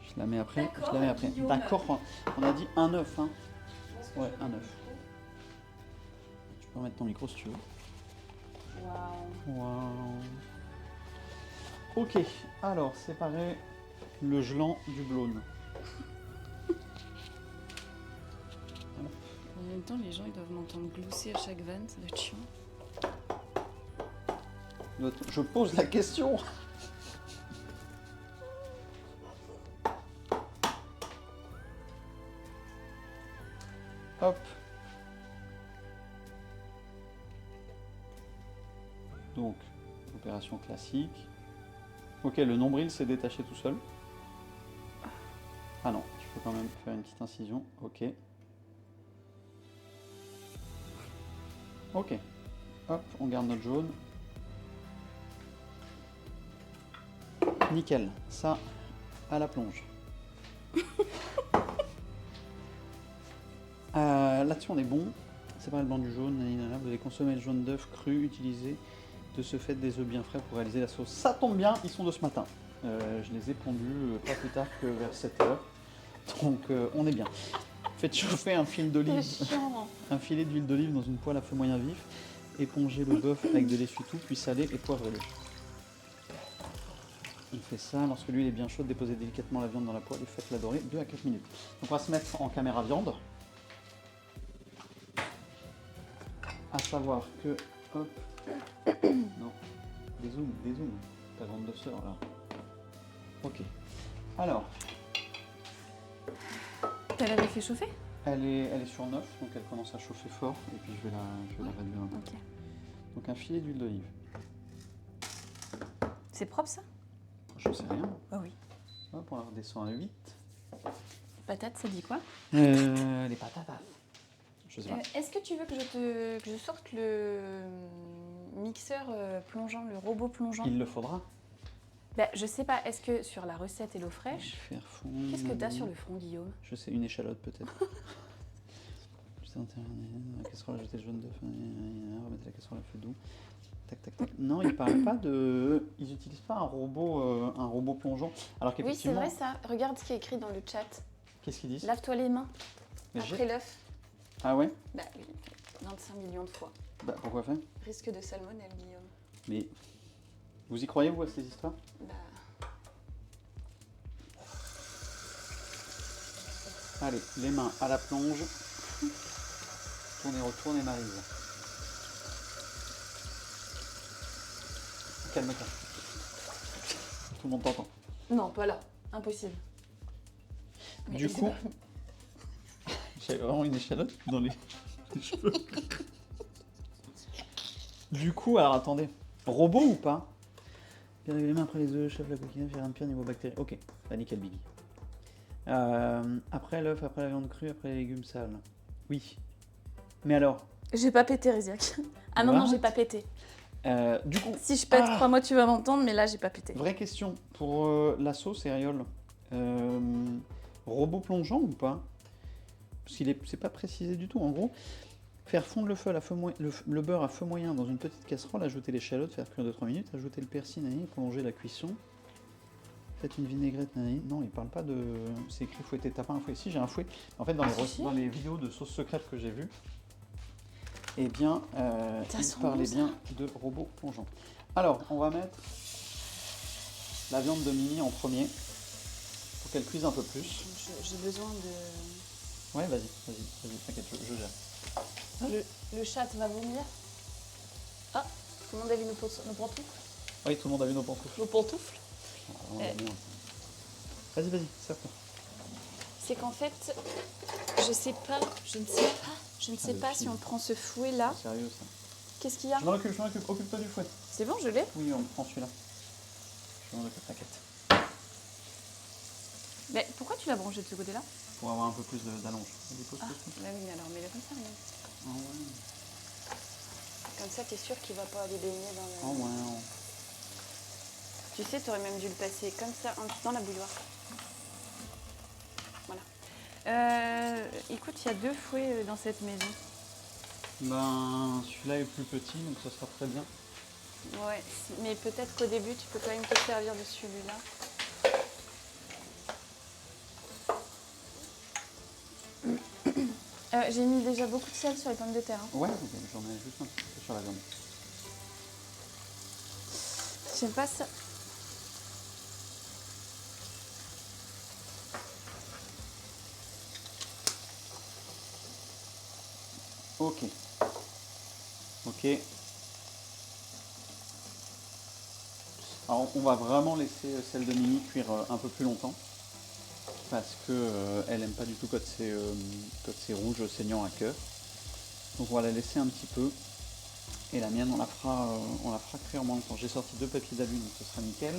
Je la mets après, D'accord, je la mets après. Guillaume. D'accord, on a dit un œuf, hein. Où est-ce que Ouais, je un mets œuf. le micro? Tu peux remettre ton micro si tu veux. Waouh. Waouh. Ok, alors séparer le gland du blône. En même temps, les gens ils doivent m'entendre glousser à chaque vanne, ça doit être chiant. Je pose la question. Hop. Donc, opération classique. Ok, le nombril s'est détaché tout seul. Ah non, il faut quand même faire une petite incision. Ok. Ok. Hop, on garde notre jaune. Nickel. Ça, à la plonge. Là-dessus, on est bon. Séparer le blanc du jaune. Nanana. Vous allez consommer le jaune d'œuf cru, utiliser de ce fait des œufs bien frais pour réaliser la sauce. Ça tombe bien, ils sont de ce matin. Je les ai pondus pas plus tard que vers 7h. Donc, on est bien. Faites chauffer un filet d'olive. C'est chiant. Un filet d'huile d'olive dans une poêle à feu moyen vif. Épongez le bœuf avec de l'essuie-tout, puis salez et poivrez-le. On fait ça. Lorsque l'huile est bien chaude, déposez délicatement la viande dans la poêle et faites-la dorer 2 à 4 minutes. Donc on va se mettre en caméra viande. À savoir que... Hop. Non. Dézoom. Ta grande sœur là. Ok. Alors, Tu l'avais fait chauffer? elle est sur 9, donc elle commence à chauffer fort. Et puis je vais la réduire un peu. Ok. Donc un filet d'huile d'olive. C'est propre ça? Je sais rien. Ah oui. Hop, on la redescend à 8. Patate, ça dit quoi? Les patatas. Je sais pas. Est-ce que tu veux que je sorte le mixeur plongeant, le robot plongeant? Il le faudra. Bah, je sais pas, est-ce que sur la recette Hello Fresh, Faire fondre. qu'est-ce que t'as sur le front, Guillaume? Je sais, une échalote peut-être. Juste à l'intérieur, la casserole, ajouter le jaune d'œuf, remettre la casserole à feu doux. Tac, tac, tac. Non, ils parlent pas de. Ils utilisent pas un robot plongeant. Alors Oui, c'est qu'effectivement. vrai ça. Regarde ce qui est écrit dans le chat. Qu'est-ce qu'ils disent? Lave-toi les mains Mais après l'œuf. Ah ouais? Bah oui, 25 millions de fois. Bah pourquoi faire? Risque de salmonelle, Guillaume. Mais. Vous y croyez, vous, à ces histoires? Bah, Allez, les mains à la plonge. Tournez, retournez, Maryse. Calme-toi. Tout le monde t'entend. non, pas là. Impossible. Mais Du c'est coup, pas- j'avais vraiment une échalote dans les cheveux. Du coup, alors attendez, robot ou pas? Bien laver les mains après les œufs, chef la coquine, faire un pire niveau bactéries. Ok, bah nickel Biggie. Après l'œuf, après la viande crue, après les légumes sales. Oui. Mais alors, J'ai pas pété, Riziak. Ah non, What? non, j'ai pas pété. du coup, Si je pète, Ah. crois-moi, tu vas m'entendre, mais là, j'ai pas pété. vraie question pour la sauce et aïeul. Robot plongeant ou pas? Parce qu'il c'est pas précisé du tout. En gros, faire fondre le, feu à feu le beurre à feu moyen dans une petite casserole, ajouter l'échalote, faire cuire 2-3 minutes, ajouter le persil, nani, prolonger la cuisson. Faites une vinaigrette, nani. Non, il parle pas de. C'est écrit fouetter, t'as pas un fouet? Si, j'ai un fouet. En fait, dans Si. les vidéos de sauce secrète que j'ai vues, eh bien, Ça il sent parlait bon, ça. bien de robot plongeant. Alors, on va mettre la viande de Mimi en premier pour qu'elle cuise un peu plus. J'ai besoin de... Ouais, vas-y, t'inquiète, je gère. Le chat va vomir. Ah, tout le monde a vu nos pantoufles? Oui, tout le monde a vu nos pantoufles. Nos pantoufles? Oh, on a bien. Vas-y, vas-y, serre-toi. C'est qu'en fait, je ne sais pas si on prend ce fouet là. C'est sérieux ça. Qu'est-ce qu'il y a? Je m'en occupe, occupe-toi du fouet. C'est bon, je l'ai? Oui, on prend celui-là. Je m'en occupe, t'inquiète. Mais pourquoi tu l'as branché de ce côté-là? Pour avoir un peu plus d'allonge. Ah, bah oui, mais alors mets-le comme ça. Mais... Ah ouais. Comme ça, t'es sûr qu'il va pas aller baigner dans le... Ah ouais. Tu sais, t'aurais même dû le passer comme ça, dans la bouilloire. Voilà. Écoute, il y a 2 fouets dans cette maison. Ben, celui-là est plus petit, donc ça sera très bien. Ouais, mais peut-être qu'au début, tu peux quand même te servir de celui-là. J'ai mis déjà beaucoup de sel sur les pommes de terre. Hein. Ouais, j'en ai juste un petit peu sur la viande. J'aime pas ça. Ok. Ok. Alors, on va vraiment laisser celle de Mimi cuire un peu plus longtemps. Parce que elle aime pas du tout quand c'est rouge saignant à cœur. Donc on va la laisser un petit peu. Et la mienne, on la fera cuire moins longtemps. J'ai sorti 2 papiers d'alu, donc ce sera nickel.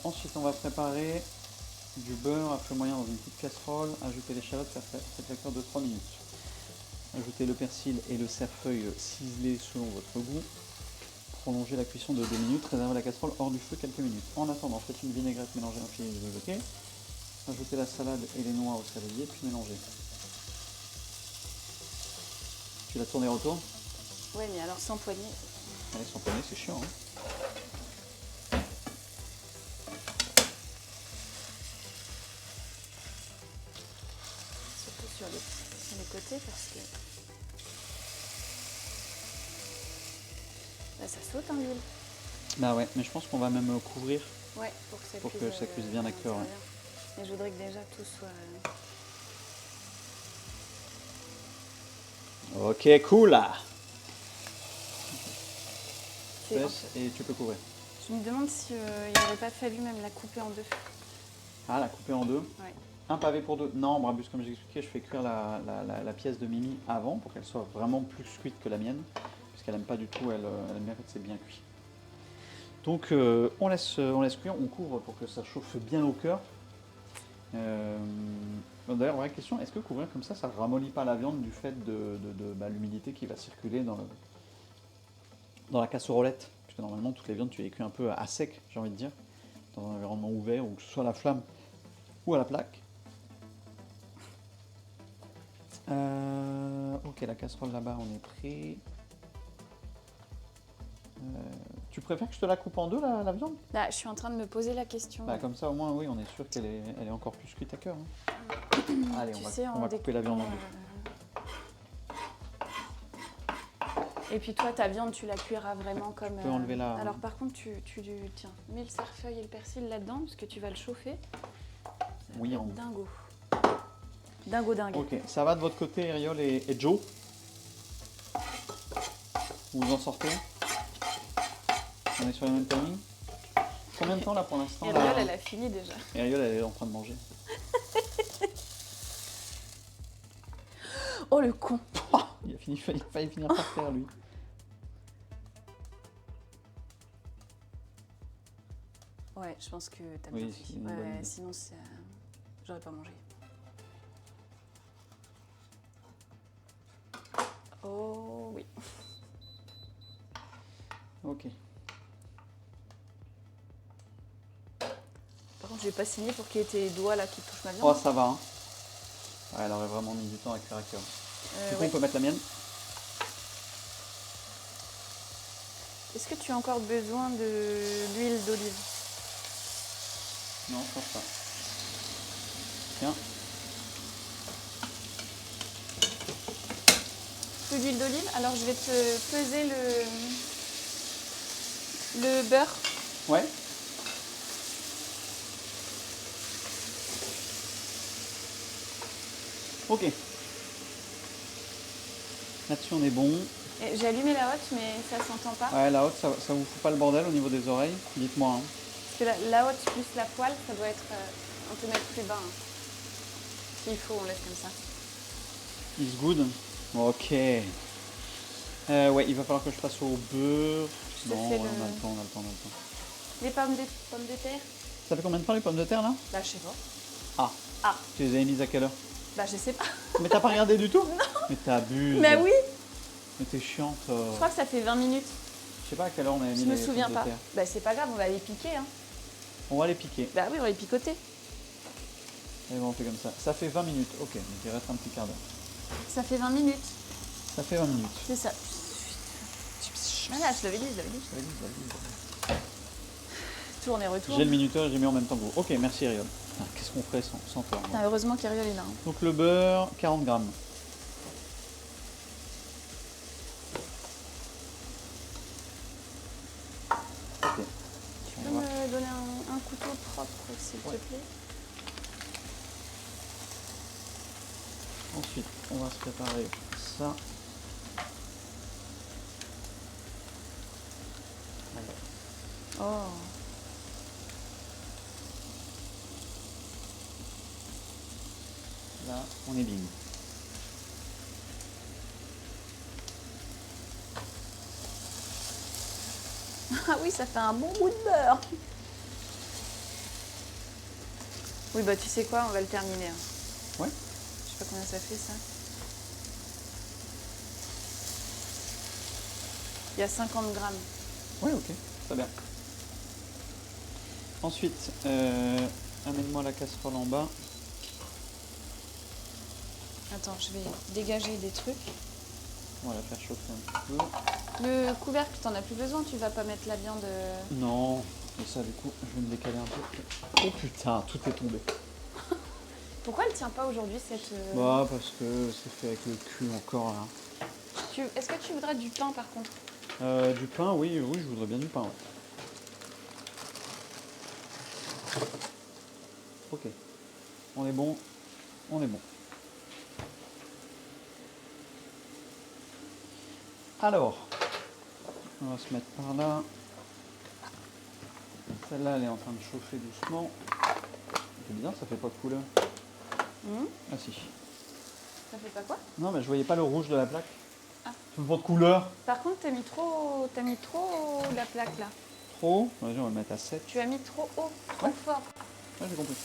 Ensuite, on va préparer du beurre à feu moyen dans une petite casserole. Ajouter l'échalote, faire la cuire de 3 minutes. Ajouter le persil et le cerfeuil ciselé selon votre goût. Prolonger la cuisson de 2 minutes. Réserver la casserole hors du feu quelques minutes. En attendant, faites une vinaigrette mélangée un filet de bloqué. Ajoutez la salade et les noix au saladier, puis mélangez. Tu la tournes et retournes? Ouais, mais alors sans poignée. Allez, sans poignée, c'est chiant. Hein. Surtout sur les côtés parce que... Là, ça saute en l'huile. Bah ouais, mais je pense qu'on va même couvrir Ouais, pour que ça cuise bien à cœur. Ouais. Mais je voudrais que déjà tout soit... Ok, cool là. C'est... Et tu peux couvrir. Je me demande s'il n'aurait pas fallu même la couper en 2. Ah, la couper en 2. Ouais. Un pavé pour 2. Non, Brabus, comme j'expliquais, je fais cuire la pièce de Mimi avant pour qu'elle soit vraiment plus cuite que la mienne. Puisqu'elle aime pas du tout, elle aime bien quand c'est bien cuit. Donc on laisse cuire, on couvre pour que ça chauffe bien au cœur. D'ailleurs, vraie question, est-ce que couvrir comme ça ramollit pas la viande du fait de l'humidité qui va circuler dans la casserolette? Puisque normalement, toutes les viandes, tu les cuis un peu à sec, j'ai envie de dire, dans un environnement ouvert, ou que ce soit à la flamme ou à la plaque. Ok, la casserole là-bas, on est prêt. Tu préfères que je te la coupe en 2, la viande? Là, je suis en train de me poser la question. Bah, comme ça, au moins, oui, on est sûr qu'elle est encore plus cuite à cœur. Hein. Allez, on va couper la viande en 2. Et puis toi, ta viande, tu la cuiras vraiment comme... Tu peux enlever la... Alors par contre, tiens, mets le cerfeuil et le persil là-dedans, parce que tu vas le chauffer. Oui, en dingo. Dingo dingue. Ok, ça va de votre côté, Eriol et Joe? Vous en sortez? On est sur le même timing? Combien de temps là pour l'instant? Eriol, elle a fini déjà. Eriol, elle est en train de manger. Oh le con! Il a failli finir par terre lui. Ouais, je pense que t'as Oui, bien fait. Ouais, sinon, j'aurais pas mangé. Oh oui. Ok. Par contre, je vais pas signer pour qu'il y ait tes doigts là qui touchent ma viande. Oh, ça va. Hein. Ouais, elle aurait vraiment mis du temps à cuire à cœur. Du coup, ouais. on peut mettre la mienne. Est-ce que tu as encore besoin de l'huile d'olive? Non, je pense pas. Tiens. Plus d'huile d'olive? Alors, je vais te peser le beurre. Ouais. Ok. Là-dessus, on est bon. J'ai allumé la hotte, mais ça s'entend pas. Ouais, la haute, ça vous fout pas le bordel au niveau des oreilles? Dites-moi. Hein. que la haute plus la poêle, ça doit être... on peut mettre plus bas. Hein. S'il faut, on laisse comme ça. It's good. Ok. Ouais, il va falloir que je passe au beurre. Je te Non, fais ouais, le- on a le temps, on a le temps, on a le temps. Les pommes de terre. Ça fait combien de temps les pommes de terre là? Bah, je sais pas. Ah. Ah. Tu les as mises à quelle heure? Bah, je sais pas. Mais t'as pas regardé du tout? Non. Mais t'abuses. Mais oui. Mais t'es chiante. Je crois que ça fait 20 minutes. Je sais pas à quelle heure on avait mis Je me les souviens pommes de pas. terre. Bah, c'est pas grave, on va les piquer. Hein. On va les piquer. Bah oui, on va les picoter. Allez, bon, on fait comme ça. Ça fait 20 minutes. Ok, donc il reste un petit quart d'heure. Ça fait 20 minutes. Ça fait 20 minutes. C'est ça. Voilà, je l'avais dit. Tourne et retourne. J'ai le minuteur, j'ai mis en même temps que vous. Ok, merci Riol. Putain, qu'est-ce qu'on ferait sans toi? moi Putain, heureusement qu'Ariel est là. Hein. Donc le beurre, 40 grammes. Ok. Tu peux me donner un couteau propre, s'il te plaît? Ensuite, on va se préparer ça. Oh. Là, on est bing. Ah oui, ça fait un bon bout de beurre. Oui, bah tu sais quoi, on va le terminer. Hein. Ouais. Je sais pas combien ça fait ça. Il y a 50 grammes. Ouais, ok, très bien. Ensuite, amène-moi la casserole en bas. Attends, je vais dégager des trucs. On va la faire chauffer un petit peu. Le couvercle, t'en as plus besoin, tu vas pas mettre la viande. Non, et ça du coup, je vais me décaler un peu. Oh putain, tout est tombé. Pourquoi elle tient pas aujourd'hui cette. Bah, parce que c'est fait avec le cul encore là. Est-ce que tu voudrais du pain par contre? Du pain, oui, oui, je voudrais bien du pain. Ouais. Ok. On est bon. On est bon. Alors, on va se mettre par là. Celle-là, elle est en train de chauffer doucement. C'est bizarre, ça fait pas de couleur. Ah si. Ça fait pas quoi? Non, mais je voyais pas le rouge de la plaque. Ah. Ça fait pas de couleur. Par contre, t'as mis trop la plaque là. Trop. Vas-y, on va le mettre à 7. Tu as mis trop haut, trop Ouais. fort. Ouais, j'ai compris.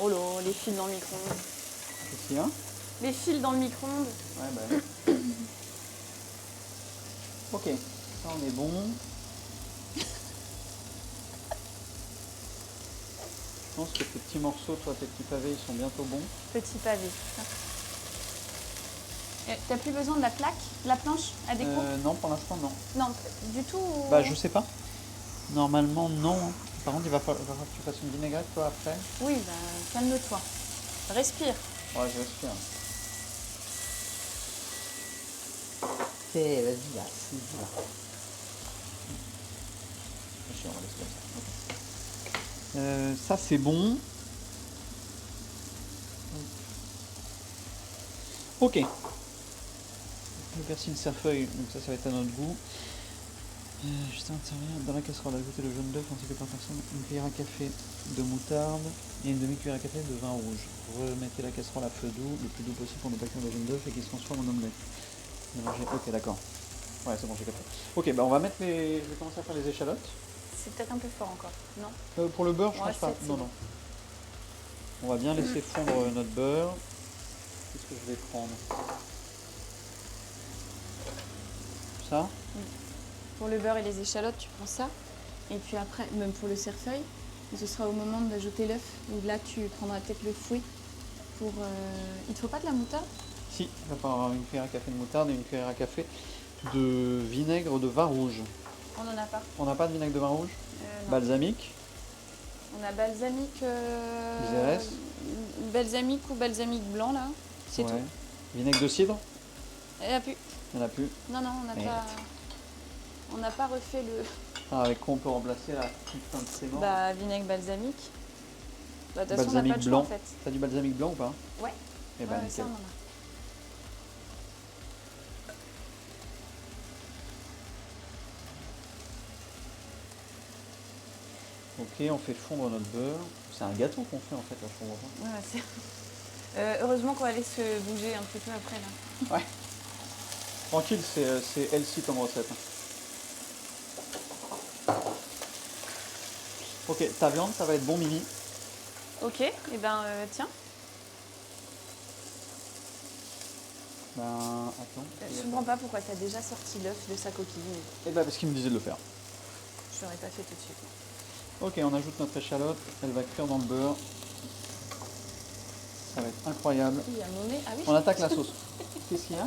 Oh là, les fils dans le micro-ondes. Qu'est-ce qu'il y a? Les fils dans le micro-ondes. Ouais, bah oui. Ok, ça on est bon. Je pense que tes petits morceaux, toi, tes petits pavés, ils sont bientôt bons. Petit pavé. T'as plus besoin de la plaque, de la planche à découpe? Non, pour l'instant, non. Non, du tout. Bah, je sais pas. Normalement, non. Par contre, il va falloir que tu fasses une vinaigrette, toi, après. Oui, bah, calme-toi. Respire. Ouais, je respire. Vas-y, là, c'est là. On va laisser comme ça. Ça, c'est bon. Ok. Le persil cerfeuil, donc ça va être à notre goût. Juste à l'intérieur, dans la casserole, ajoutez le jaune d'œuf ainsi que par personne une cuillère à café de moutarde et une demi-cuillère à café de vin rouge. Remettez la casserole à feu doux, le plus doux possible pour ne pas cuire le jaune d'œuf et qu'il se transforme en omelette. Mélangez. Ok, d'accord. Ouais, c'est bon, j'ai capté. Ok, bah on va mettre les. Je vais commencer à faire les échalotes. C'est peut-être un peu fort encore, non? Pour le beurre, je Ouais, pense pas. c'est Non, bon. non. On va bien laisser fondre notre beurre. Qu'est-ce que je vais prendre? Ça? Pour le beurre et les échalotes, tu prends ça. Et puis après, même pour le cerfeuil, ce sera au moment d'ajouter l'œuf. Où là, tu prendras peut-être le fouet. Pour, il te faut pas de la moutarde? Si, il va falloir une cuillère à café de moutarde et une cuillère à café de vinaigre de vin rouge. On n'en a pas. On n'a pas de vinaigre de vin rouge? Non. Balsamique? On a balsamique. Xérès? Balsamique ou balsamique blanc là. C'est Ouais. tout. Vinaigre de cidre? Il n'y en a plus. Il n'y en a plus. Non, on n'a Merde. pas. On n'a pas refait le. Ah, avec quoi on peut remplacer la putain de sément? Bah, vinaigre balsamique. Bah, de toute façon, on n'a Balsamique pas de choix blanc. en fait. T'as du balsamique blanc ou pas? Ouais. Eh ben, Ouais, nickel. ça, on en a. Ok, on fait fondre notre beurre. C'est un gâteau qu'on fait en fait, là, je comprends pas. Ouais, heureusement qu'on va aller se bouger un petit peu après là. Ouais. Tranquille, c'est healthy comme recette. Ok, ta viande, ça va être bon, Mimi. Ok, et ben tiens, Ben, attends. je comprends pas pourquoi tu as déjà sorti l'œuf de sa coquille. Et ben, parce qu'il me disait de le faire. Je l'aurais pas fait tout de suite. Ok, on ajoute notre échalote. Elle va cuire dans le beurre. Ça va être incroyable. Il y a mon nez. Ah oui. On attaque la sauce. Qu'est-ce qu'il y a?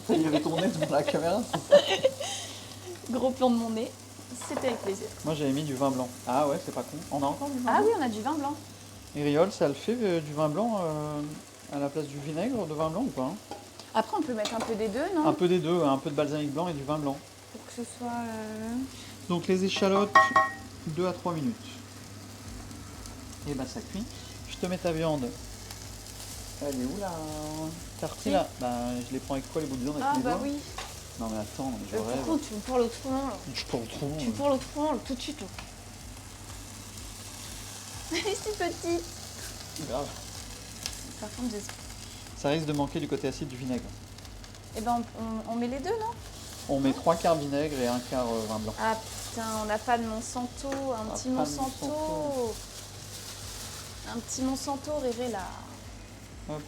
Il y avait ton nez devant la caméra. Gros plan de mon nez. C'était avec plaisir. Moi, j'avais mis du vin blanc. Ah ouais, c'est pas con. On a encore du vin Ah blanc? oui, on a du vin blanc. Et Riol, ça le fait du vin blanc à la place du vinaigre de vin blanc ou pas, hein? Après, on peut mettre un peu des deux, non? Un peu des deux, un peu de balsamique blanc et du vin blanc. Pour que ce soit. Donc les échalotes, 2 à 3 minutes. Et ben ça cuit. Je te mets ta viande. Elle est où la tartine là? Ben, je les prends avec quoi les bouts de viande avec Ah les bah doigts? oui. Non mais attends, mais je rêve. Pourquoi tu me pour l'autre moment là? Je prends trop. Tu me pour l'autre moment là, tout de suite là. Elle est si petite. Grave. Par contre, Ça risque de manquer du côté acide du vinaigre. eh ben on met les deux, non? On met 3 quarts vinaigre et 1 quart vin blanc. Ah putain, on n'a pas de Monsanto, un petit pas de Monsanto. Monsanto. Un petit Monsanto, Réré là. Hop,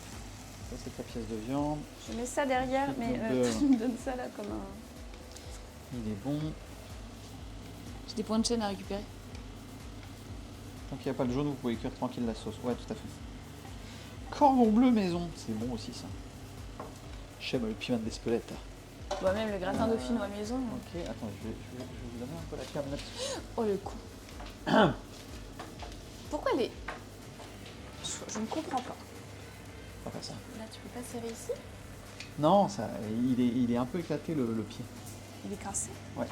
ça c'est ta pièce de viande. Je mets ça derrière, mais Beurre. tu me donnes ça là comme un. Il est bon. J'ai des points de chaîne à récupérer. Tant qu'il n'y a pas le jaune, vous pouvez cuire tranquille la sauce. Ouais, tout à fait. Cordon bleu maison, c'est bon aussi ça. J'aime le piment d'Espelette. Bah même le gratin dauphinois maison. Ok, attends, je vais vous donner un peu la cam là-dessus. Oh le con. Pourquoi les. Je ne comprends pas. On va faire ça. Là tu peux pas serrer ici? Non, ça, il est un peu éclaté le pied. Il est cassé? Ouais.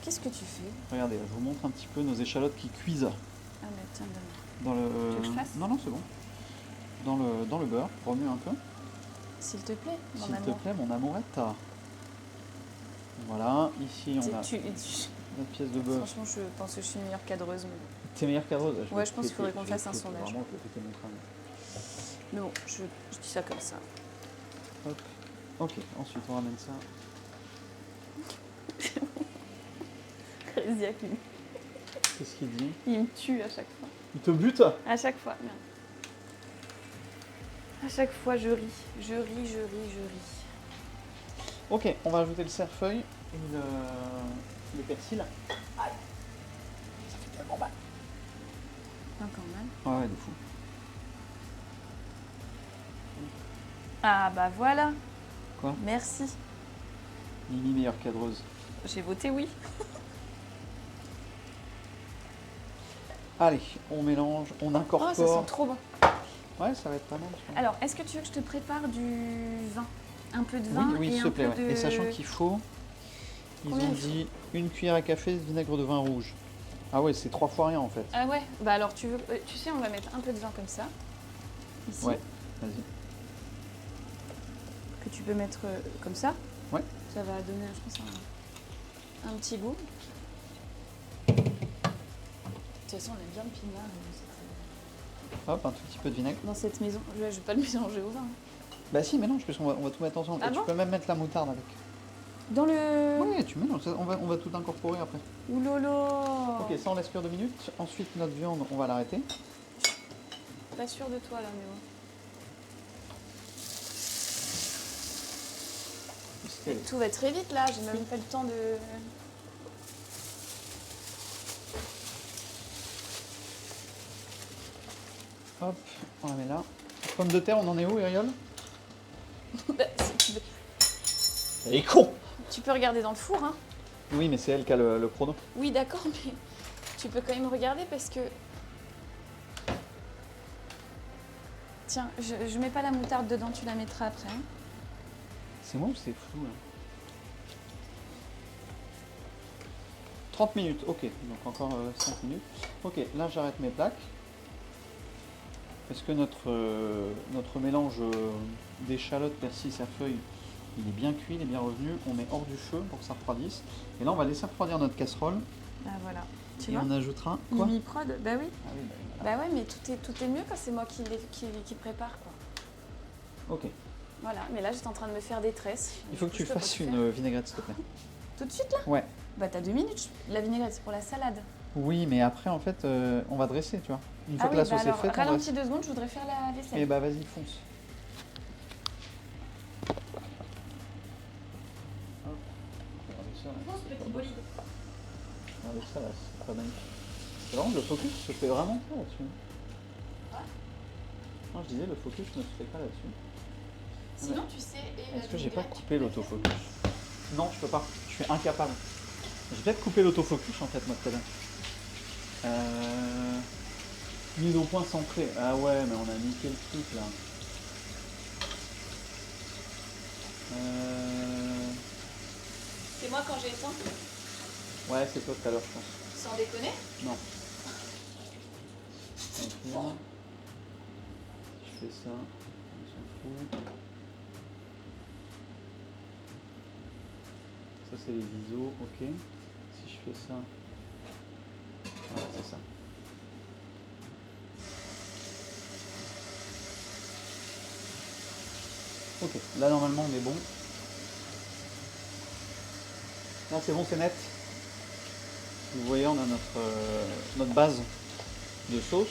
Qu'est-ce que tu fais? Regardez, je vous montre un petit peu nos échalotes qui cuisent Ah mais tiens, donne. dans le. Tu veux que je fasse? Non, c'est bon. Dans le beurre, remue un peu. S'il te plaît, mon S'il te amour. plaît, mon amourette. Voilà, ici on a Tu- notre pièce de beurre. Franchement, je pense que je suis une meilleure cadreuse. Mais... T'es meilleure cadreuse? Ouais, je pense qu'il faudrait qu'on fasse un sondage. Vraiment, je vais péter mon crâne. Mais bon, je dis ça comme ça. Hop. Ok, ensuite on ramène ça. Crésiaque, lui. Qu'est-ce qu'il dit? Il me tue à chaque fois. Il te bute? À chaque fois, merde. À chaque fois, je ris. Je ris, je ris, je ris. Ok, on va ajouter le cerfeuil et le persil. Aïe. Ça fait tellement mal. Pas quand même. Ouais, de fou. Ah bah voilà. Quoi? Merci. Mimi, meilleure cadreuse. J'ai voté oui. Allez, on mélange, on Oh, incorpore. ça sent trop bon. Ouais, ça va être pas mal. je pense. Alors, est-ce que tu veux que je te prépare du vin? Un peu de Oui, vin oui, et s'il te un plaît. peu Ouais. de... Et sachant qu'il faut, ils Combien ont il faut dit une cuillère à café de vinaigre de vin rouge. Ah ouais, c'est 3 fois rien en fait. Ah ouais. Bah alors, tu sais, on va mettre un peu de vin comme ça. Ici. Ouais, vas-y. Que tu peux mettre comme ça. Ouais. Ça va donner, je pense, un petit goût. De toute façon, on aime bien le pinard Hop, un tout petit peu de vinaigre. dans cette maison. Je vais pas le mélanger au vin. Bah si, mélange, parce qu'on va tout mettre ensemble. Ah Et bon tu peux même mettre la moutarde avec. Dans le... Oui, tu mélanges, on va tout incorporer après. Oulolo. Ok, ça on laisse cuire 2 minutes. Ensuite, notre viande, on va l'arrêter. Pas sûr de toi, là, mais bon. Tout va très vite, là. J'ai même pas le temps de... Hop, on la met là. Pomme de terre, on en est où, Ariel? Bah, si tu, Elle est con! tu peux regarder dans le four, hein. Oui, mais c'est elle qui a le chrono. Oui, d'accord, mais tu peux quand même regarder parce que... Tiens, je mets pas la moutarde dedans, tu la mettras après. Hein. C'est moi ou c'est flou là? 30 minutes, ok, donc encore 5 minutes. Ok, là j'arrête mes plaques. Est-ce que notre mélange d'échalotes, persil, cerfeuil, il est bien cuit, il est bien revenu? On met hors du feu pour que ça refroidisse. Et là on va laisser refroidir notre casserole. Ah voilà. Tu Et vois on ajoutera quoi? Mimi Prod, bah oui. Ah oui, voilà. Bah ouais, mais tout est mieux quand c'est moi qui prépare, quoi. Ok. Voilà, mais là j'étais en train de me faire des tresses. Il faut que Du tu coup, je peux pas fasses tout une faire. vinaigrette, s'il te plaît. Tout de suite là? Ouais. Bah t'as 2 minutes. La vinaigrette c'est pour la salade. Oui, mais après, en fait, on va dresser, tu vois. Une fois Ah que oui, la bah sauce est alors faite, on ralentis dresse. 2 secondes, je voudrais faire la vaisselle. Eh bah, vas-y, fonce. Hop. Regardez ça, là. Fonce, petit bolide. Regardez ça, là, c'est pas magnifique. C'est vraiment le focus se fait vraiment pas là-dessus. Non, je disais, le focus ne se fait pas là-dessus. Sinon tu sais... Est-ce que j'ai pas coupé l'autofocus? Non, je peux pas. Je suis incapable. J'ai peut-être coupé l'autofocus en fait, moi, tout à l'heure. Mise au point centré. Ah ouais, mais on a niqué le truc là. C'est moi quand j'ai éteint. Ouais, c'est toi tout à l'heure, je pense. Sans déconner. Non. Ok. Je fais ça. On s'en fout. Ça, c'est les ISO. Ok. Si je fais ça. Voilà, c'est ça. Ok, là normalement on est bon. Là c'est bon, c'est net. Vous voyez, on a notre base de sauce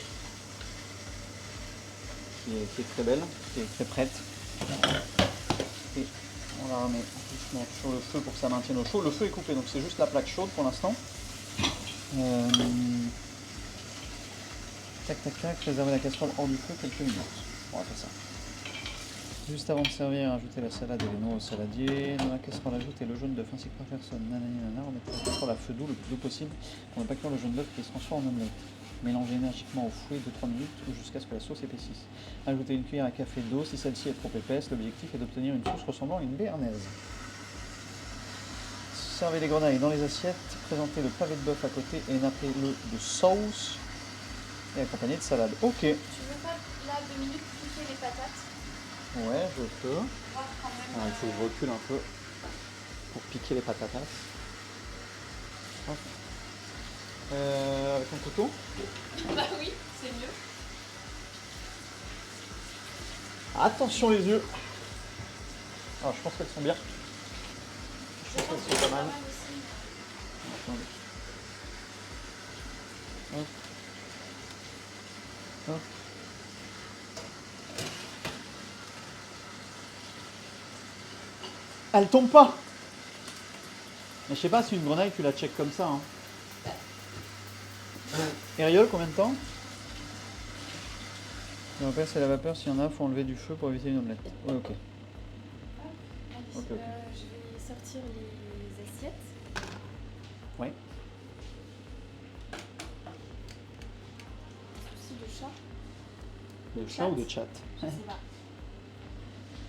qui est très belle, qui est très prête. Et on la remet doucement sur le feu pour que ça maintienne au chaud. Le feu est coupé, donc c'est juste la plaque chaude pour l'instant. Tac tac tac, réserver la casserole hors du feu quelques minutes. On va faire ça. Juste avant de servir, ajouter la salade et les noix au saladier. Dans la casserole, ajouter le jaune d'œuf ainsi que par personne. Nanani nanana, remettre la casserole à feu doux le plus doux possible pour ne pas cuire le jaune d'œuf qui se transforme en omelette. Mélanger énergiquement au fouet 2-3 minutes ou jusqu'à ce que la sauce épaississe. Ajouter une cuillère à café d'eau si celle-ci est trop épaisse. L'objectif est d'obtenir une sauce ressemblant à une béarnaise. Servez les grenailles dans les assiettes. Présentez le pavé de bœuf à côté et nappez-le de sauce et accompagné de salade. Ok. Tu veux pas là 2 minutes piquer les patates? Ouais, je peux. Voir quand même. Alors, il faut que je recule un peu pour piquer les patatas. Hop. Avec un couteau. Bah oui, c'est mieux. Attention les yeux. Alors je pense qu'elles sont bien. Je pense qu'elles sont pas mal. Aussi. Attendez. Hop. Hop. Elle tombe pas. Mais je sais pas si une grenaille tu la check comme ça. Hein. Ariel, combien de temps? Je rappelle, c'est la vapeur, s'il y en a, faut enlever du feu pour éviter une omelette. Ouais, ok. Ok, ok. Je vais sortir les assiettes. Ouais. Souci de chat. De chat ou de chat? Je sais pas.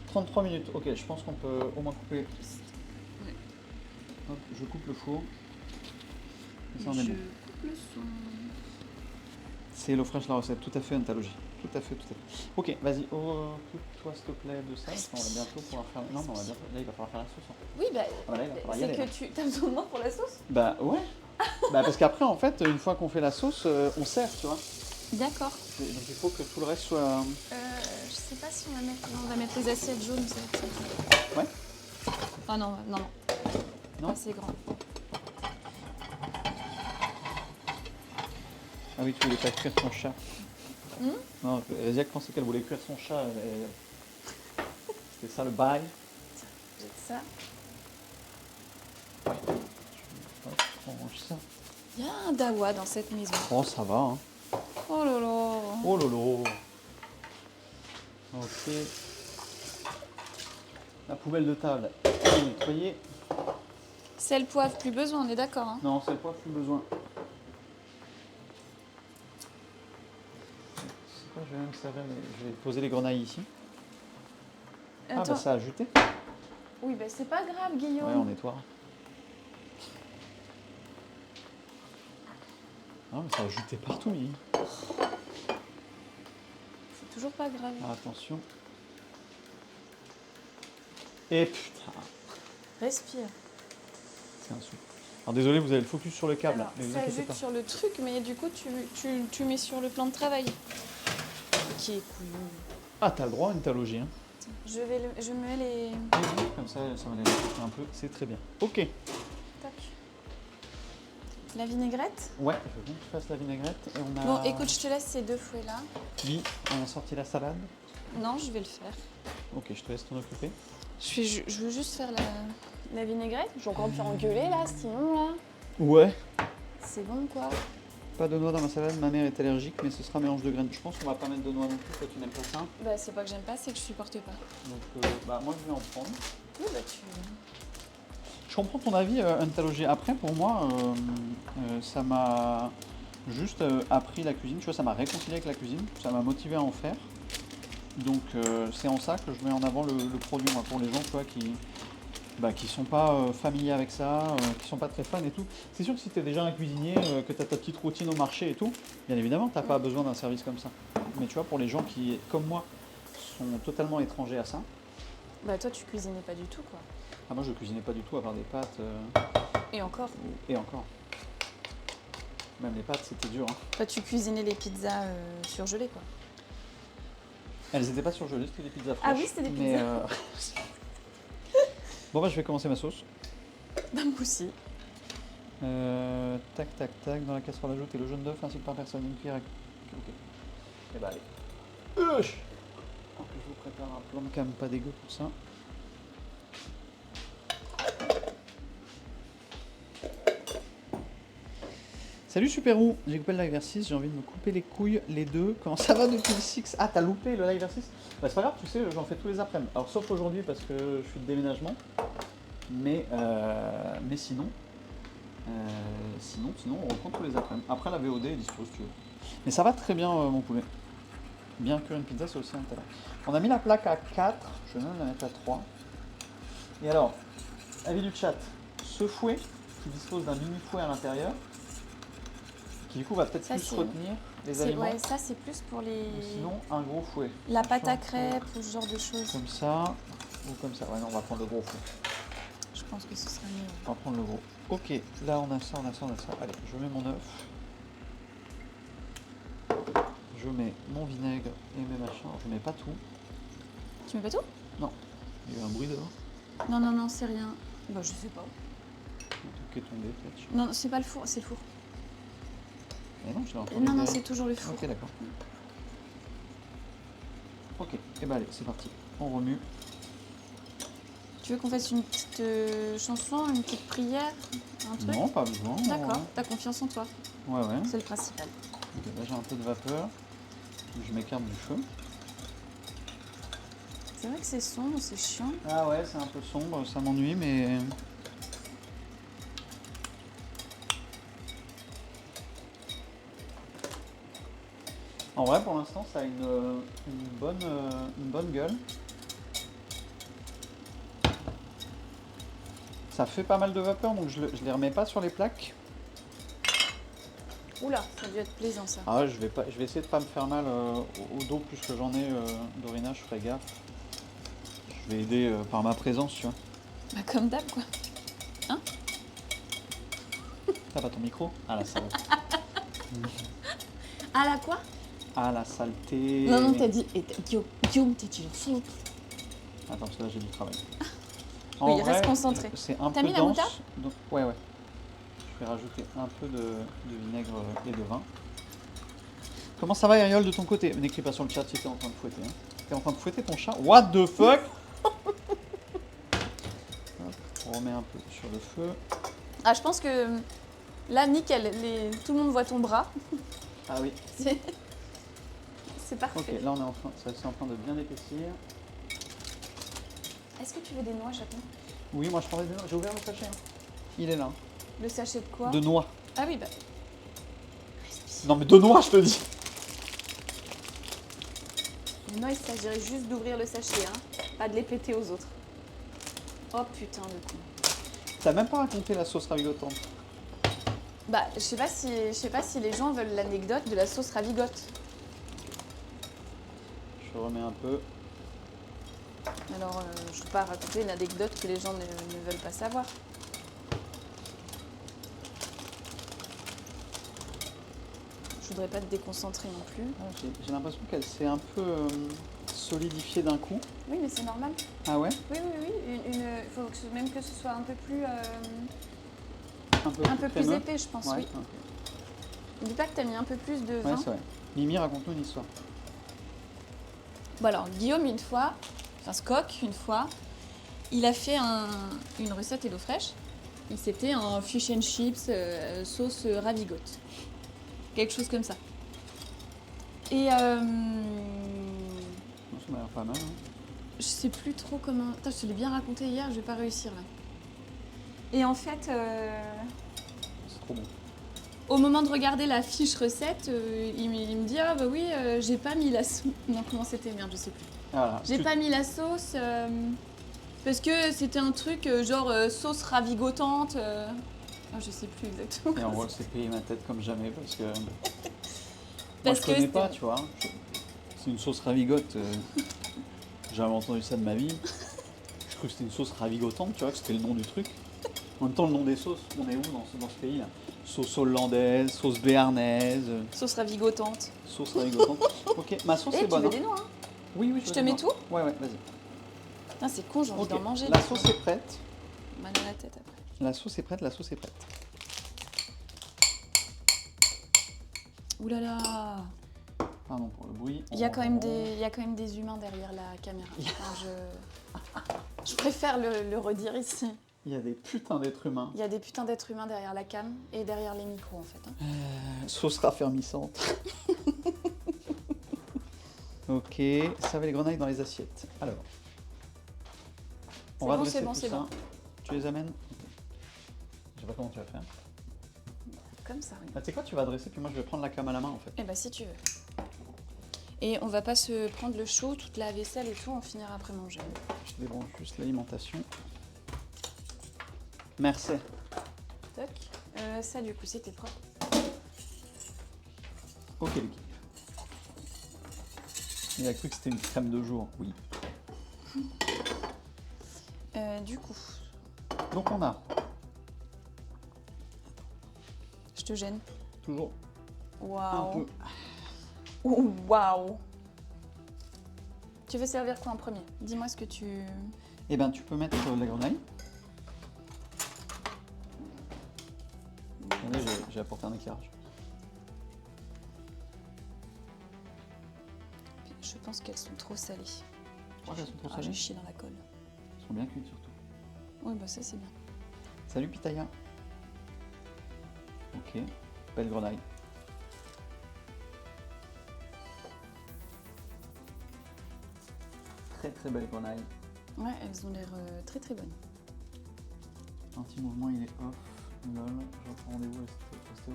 33 minutes, ok, je pense qu'on peut au moins couper. Ouais. Hop, je coupe le four. Et ça, on Je est bon. coupe le son. C'est HelloFresh la recette, tout à fait anthologie. Tout à fait, tout à fait. Ok, vas-y, occupe-toi s'il te plaît de ça. On va bientôt pouvoir faire. Non, mais on va bientôt. Là, il va falloir faire la sauce. En fait. Oui, bah, Ah, bah là, il va falloir y c'est aller. que Là. tu as besoin de moi pour la sauce? Bah ouais. Bah parce qu'après, en fait, une fois qu'on fait la sauce, on sert, tu vois. D'accord. Donc il faut que tout le reste soit. Je sais pas si on va mettre. Non, on va mettre les assiettes jaunes. Ça va être ça. Ouais. Ah non, non, non. Non. Pas assez grand. Ah oui, tu voulais pas cuire ton chat. Non, Ziak pensait qu'elle voulait cuire son chat. C'était ça le bail. J'ai ça. Ouais. Hop, on range ça. Il y a un dawa dans cette maison. Oh, ça va, hein. Oh là là. Oh lolo. Ok. La poubelle de table est nettoyée. Sel, poivre, plus besoin, on est d'accord. Hein. Non, c'est le poivre, plus besoin. C'est quoi, je vais même servir, je vais poser les grenailles ici. Ah Attends. bah ça a ajouté. Oui, bah c'est pas grave, Guillaume. Ouais, on nettoie. Ah mais ça a ajouté partout, Lily. C'est toujours pas grave. Ah, attention. Et putain, Respire. c'est un soupe. Alors désolé, vous avez le focus sur le câble, Alors, mais vous ça inquiétez jute pas. sur le truc, mais du coup, tu mets sur le plan de travail. Qui est couillon. Ah, t'as le droit à une talogie, hein. Je mets les... Vas-y, comme ça va les réchauffer un peu, c'est très bien. Ok. Tac. La vinaigrette. Ouais, je veux bien que tu fasses la vinaigrette. Et on a... Bon, écoute, je te laisse ces 2 fouets-là. Oui, on a sorti la salade. Non, je vais le faire. Ok, je te laisse t'en occuper. Je veux juste faire la vinaigrette. Je vais encore me faire engueuler, là, sinon, là. Ouais. C'est bon, quoi. Pas de noix dans ma salade, ma mère est allergique, mais ce sera mélange de graines. Je pense qu'on va pas mettre de noix non plus, toi tu n'aimes pas ça. Bah, c'est pas que j'aime pas, c'est que je supporte pas. Donc, bah moi je vais en prendre. Oui, bah, tu... Je comprends ton avis, Antalogé. Après, pour moi, ça m'a juste appris la cuisine. Tu vois, ça m'a réconcilié avec la cuisine. Ça m'a motivé à en faire. Donc, c'est en ça que je mets en avant le produit, moi, pour les gens, tu vois, qui sont pas familiers avec ça, qui sont pas très fans et tout. C'est sûr que si tu es déjà un cuisinier, que tu as ta petite routine au marché et tout, bien évidemment, tu n'as pas besoin d'un service comme ça. Mais tu vois, pour les gens qui, comme moi, sont totalement étrangers à ça, Bah, toi, tu cuisinais pas du tout, quoi. ah, moi je cuisinais pas du tout à part des pâtes. Et encore. Et encore. Même les pâtes, c'était dur. Hein. Toi, tu cuisinais les pizzas surgelées, quoi. Elles n'étaient pas surgelées, c'était des pizzas fraîches. Ah oui, c'était des mais, pizzas. Bon, bah, je vais commencer ma sauce. Bah, moi aussi. Tac, tac, tac. Dans la casserole, ajouter le jaune d'œuf ainsi que par personne. Une cuillère. Ok. Et bah, allez. Alors que je vous prépare un plan de cam pas dégueu pour ça. Salut Superou, j'ai coupé le live R6, j'ai envie de me couper les couilles, les deux. Comment ça va depuis le 6? Ah, t'as loupé le live R6? Bah, c'est pas grave, tu sais, j'en fais tous les après-midi. Alors, sauf aujourd'hui parce que je suis de déménagement. Mais sinon, on reprend tous les après-midi. Après, la VOD est dispo si tu veux. Mais ça va très bien, mon poulet. Bien cuire une pizza, c'est aussi un talent. On a mis la plaque à 4, je vais même la mettre à 3. Et alors, avis du chat, ce fouet qui dispose d'un mini fouet à l'intérieur, qui du coup va peut-être Ça, plus c'est- retenir les aliments. Ouais, ça, c'est plus pour les... Ou sinon, un gros fouet. La pâte à Attention, crêpes ou ce genre de choses. comme ça, ou comme ça. Ouais, non, on va prendre le gros fouet. Je pense que ce serait mieux. On va prendre le gros. Ok, là on a ça, on a ça, on a ça. Allez, je mets mon œuf. Je mets mon vinaigre et mes machins. Je mets pas tout. Tu mets pas tout? Il y a eu un bruit dehors. Non, non, non, c'est rien. Bah, je sais pas. Un truc qui est tombé, peut-être. Non, c'est pas le four, c'est le four. Mais non, je l'ai entendu. Non, non, derrière. c'est toujours le four. Ok, d'accord. Ok, et bah allez, c'est parti. On remue. Tu veux qu'on fasse une petite chanson, une petite prière, un truc? Non, pas besoin. D'accord, t'as confiance en toi, Ouais, ouais. c'est le principal. Ok, là j'ai un peu de vapeur. Je m'écarte du feu. C'est vrai que c'est sombre, c'est chiant. Ah ouais, c'est un peu sombre, ça m'ennuie, mais... En vrai, pour l'instant, ça a une bonne gueule. Ça fait pas mal de vapeur, donc je les remets pas sur les plaques. Oula, ça a dû être plaisant ça. Ah ouais, je vais essayer de pas me faire mal au dos plus que j'en ai, Dorina, je ferai gaffe. Je vais aider par ma présence, tu vois. Bah comme d'hab quoi. T'as pas ton micro? Ah la saleté. Ah là quoi? Ah la saleté. Non, non, t'as dit... Guillaume, t'es dit salope. Attends, parce que là j'ai du travail. Oui, reste concentré. C'est un T'as peu mis la dense, moutarde? donc, ouais. Je vais rajouter un peu de vinaigre et de vin. Comment ça va, Ariol, de ton côté? N'écris pas sur le chat si t'es en train de fouetter. Hein. T'es en train de fouetter ton chat? What the fuck? Hop, on remet un peu sur le feu. Ah, je pense que là, nickel, tout le monde voit ton bras. Ah oui. C'est parfait. Ok, là on est c'est en train de bien épaissir. Est-ce que tu veux des noix, chaton? Oui, moi je prendrais des noix. J'ai ouvert le sachet. Hein. Il est là. Le sachet de quoi? De noix. Ah oui, bah... Non mais de noix, je te dis. Les noix, il s'agirait juste d'ouvrir le sachet, hein. Pas de les péter aux autres. Oh putain de con. T'as même pas raconté la sauce ravigotante. Bah, je sais pas si les gens veulent l'anecdote de la sauce ravigote. Je remets un peu. Alors, je ne vais pas raconter une anecdote que les gens ne veulent pas savoir. faudrait pas te déconcentrer non plus. Ah, j'ai l'impression qu'elle s'est un peu solidifiée d'un coup. Oui, mais c'est normal. Ah ouais? Oui, oui, oui. Il faut même que ce soit un peu plus, Un peu plus crémeux. épais, je pense, Ouais, oui. ok. N'oublie pas que tu as mis un peu plus de Ouais, vin. c'est vrai. Mimi, raconte-nous une histoire. Bon alors, Guillaume, une fois, enfin Scott, une fois, il a fait une recette HelloFresh. Et c'était un fish and chips sauce ravigote. Quelque chose comme ça. Et Ça m'a l'air pas mal. Hein. je sais plus trop comment... Putain, je te l'ai bien raconté hier, je vais pas réussir là. Et en fait, C'est trop bon. au moment de regarder la fiche recette, il me dit « Ah bah oui, j'ai pas mis la sauce... » Non, comment c'était? Merde, je sais plus. Voilà. J'ai pas mis la sauce parce que c'était un truc genre sauce ravigotante. Oh, je sais plus exactement. Et en gros, c'est payé ma tête comme jamais parce que. Moi, Parce je que connais pas, c'était- tu vois. C'est une sauce ravigote. J'ai jamais entendu ça de ma vie. Je crois que c'était une sauce ravigotante, tu vois, que c'était le nom du truc. En même temps, le nom des sauces, on est où dans ce pays-là? Sauce hollandaise, sauce béarnaise, Sauce ravigotante. sauce ravigotante. Ok, ma sauce Et est tu bonne. veux Hein. des noix, hein? Oui, oui, Je veux te des mets noix. tout? Ouais, ouais, vas-y. Putain, c'est con, j'ai envie Ok, d'en manger. la sauce est prête. Mal à la tête après. La sauce est prête, la sauce est prête. Ouh là là. Pardon pour le bruit. Il y a quand même des humains derrière la caméra. Enfin, je préfère le redire ici. Il y a des putains d'êtres humains. Il y a des putains d'êtres humains derrière la cam et derrière les micros en fait. Hein. Sauce raffermissante. Ok, servez les grenailles dans les assiettes. Alors, on va bon, dresser c'est bon, tout c'est ça. bon. Tu les amènes? Ok. Je sais pas comment tu vas faire. Comme ça, oui. Ah, tu sais quoi, tu vas dresser, puis moi je vais prendre la cam à la main en fait. Eh bah si tu veux. Et on va pas se prendre le chaud, toute la vaisselle et tout, on finira après manger. Je débranche juste l'alimentation. Merci. Toc. Ça du coup c'était propre. Ok l'équipe. Il a cru que c'était une crème de jour, oui. Du coup, Donc on a je te gêne. toujours un Waouh. peu. Ouh, waouh. Tu veux servir quoi en premier? Dis-moi ce que tu... Eh ben tu peux mettre la grenaille. Attendez, j'ai apporté un éclairage. Je pense qu'elles sont trop salées. Tu crois qu'elles sont trop Ah, j'ai salées? chié dans la colle. Elles sont bien cuites surtout. Oui, bah ça c'est bien. Salut Pitaya. Ok, belle grenaille. Très très belle grenaille. Ouais, elles ont l'air très très bonnes. Un petit mouvement, il est off. Lol, je reprends rendez-vous à l'ostéo.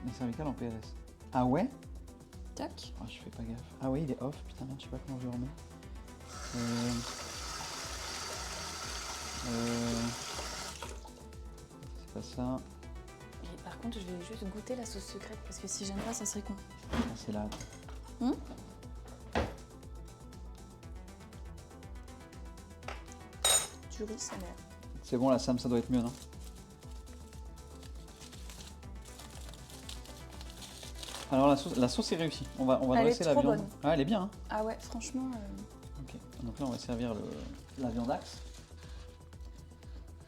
Les cervicales en PLS. Ah ouais? Tac. Ah, je fais pas gaffe. Ah ouais, il est off. Putain, merde, je sais pas comment je le remets. C'est pas ça. Et par contre, je vais juste goûter la sauce secrète parce que si j'aime pas, ça serait con. Ah, c'est là. Du riz, ça a l'air. C'est bon, la Sam, ça doit être mieux, non? Alors la sauce est réussie. On va Elle est dresser la trop viande. bonne. Ah, elle est bien. Hein. Ah ouais, franchement, Ok. Donc là, on va servir la viande axe.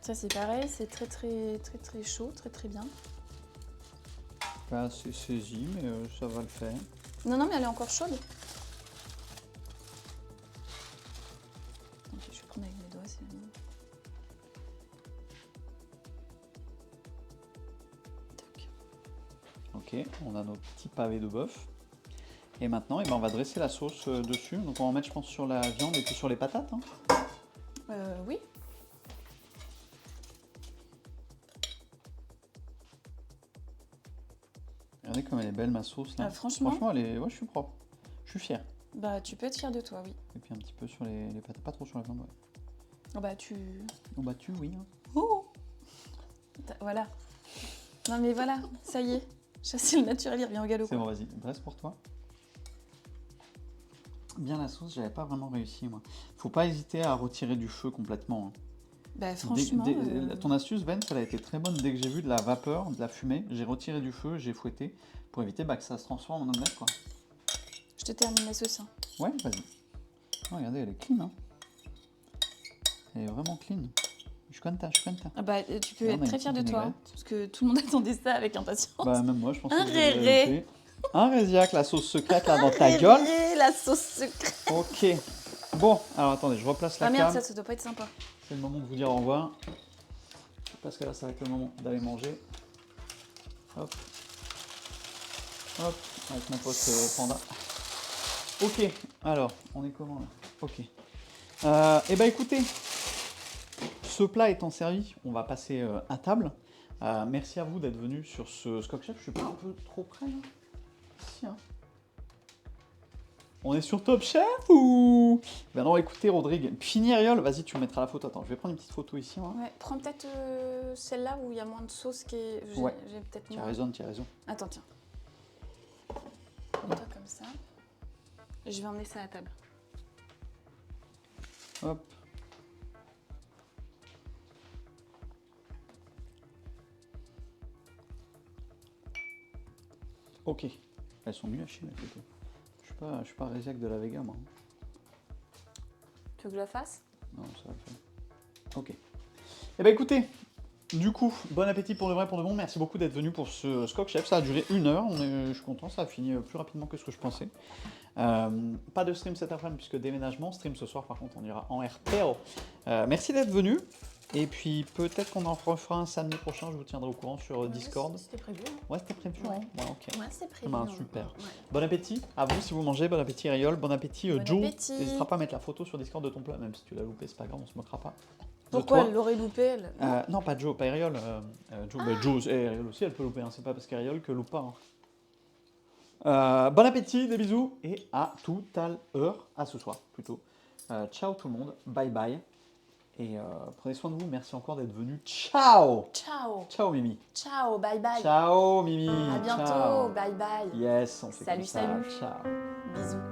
ça c'est pareil, c'est très très très très chaud, très très bien. Pas assez saisi, mais ça va le faire. Non, non, mais elle est encore chaude. Ok, je vais prendre avec mes doigts, c'est mieux. Tac. Ok, on a nos petits pavés de bœuf. Et maintenant, eh ben, on va dresser la sauce dessus. Donc on va en mettre, je pense, sur la viande et puis sur les patates. Hein. Oui. Regardez comme elle est belle, ma sauce. Là. Franchement, elle est... ouais, je suis propre. Je suis fier. bah tu peux être fier de toi, oui. Et puis un petit peu sur les patates, pas trop sur la viande. Ouais. Oh, bah tu... Oh bah tu, oui. Hein. Oh voilà. Non mais voilà, ça y est. Chasser le naturel, il revient au galop. C'est quoi. bon, vas-y, dresse pour toi. Bien la sauce, j'avais pas vraiment réussi moi. Faut pas hésiter à retirer du feu complètement. Hein. Bah franchement... Ton astuce, Ben, elle a été très bonne. Dès que j'ai vu de la vapeur, de la fumée, j'ai retiré du feu, j'ai fouetté pour éviter que ça se transforme en omelette, quoi. Je te termine la sauce. Hein. Ouais, vas-y. Oh, regardez, elle est clean, hein. Elle est vraiment clean. Je suis content. Ah bah, tu peux Là, être on a très une fier de petite toi, hein, vinaigrette. parce que tout le monde attendait ça avec impatience. Bah, même moi, je pense Un que vous avez réré. ajouté. Un résiac, la sauce secrète, là, dans ta gueule. La sauce secrète. Ok. Bon, alors attendez, je replace la Ah merde, cam. ça doit pas être sympa. C'est le moment de vous dire au revoir. Parce que là, ça va être le moment d'aller manger. Hop. Hop, avec mon pote Panda. Ok, alors, on est comment là? Ok. Eh ben écoutez, ce plat étant servi, on va passer à table. Merci à vous d'être venus sur ce Skok Chef. Je suis pas un peu trop près là? Si, hein. On est sur Top Chef ou... Ben non, écoutez, Rodrigue. Fini, Ariol, vas-y, tu me mettras la photo. Attends, je vais prendre une petite photo ici. Hein. Ouais, prends peut-être celle-là où il y a moins de sauce qui est... Ouais. J'ai peut-être Tu as moins... raison, tu as raison. Attends, tiens. Prends-toi comme ça. Je vais emmener ça à la table. Hop. Ok. Elles sont mieux à chier, les photos. Je suis pas résiac de la Vega, moi. Tu veux que je la fasse? Non, ça va le faire. Ok. Eh ben écoutez, du coup, bon appétit pour le vrai, pour le bon. Merci beaucoup d'être venu pour ce Skok Chef. Ça a duré 1 heure. Je suis content, ça a fini plus rapidement que ce que je pensais. Pas de stream cet après-midi puisque déménagement. Stream ce soir, par contre, on ira en RPO. Merci d'être venu. Et puis peut-être qu'on en refera un samedi prochain. Je vous tiendrai au courant sur Discord. C'était prévu. Hein. Ouais, c'était prévu. Ouais. Hein. Ouais, ok. Ouais, c'est prévu. Ben, hein. super. Ouais. Bon appétit à vous si vous mangez. Bon appétit, Riol. Bon appétit, Bon Joe. appétit. N'hésitera pas à mettre la photo sur Discord de ton plat, même si tu l'as loupé, c'est pas grave, on se moquera pas. De Pourquoi toi. elle l'aurait loupé elle? Non, pas Joe, pas Ariol. Joe, bah, Joe Ariol aussi, elle peut louper. Hein. C'est pas parce qu'Ariol que loupe pas. Hein. Bon appétit, des bisous et à tout à l'heure, à ce soir plutôt. Ciao tout le monde, bye bye. Et prenez soin de vous, merci encore d'être venus. Ciao! Ciao. Ciao Mimi. Ciao, bye bye. Ciao Mimi. À bientôt, Ciao. bye bye. Yes, on fait Salut, comme ça. salut. Ciao. Bisous.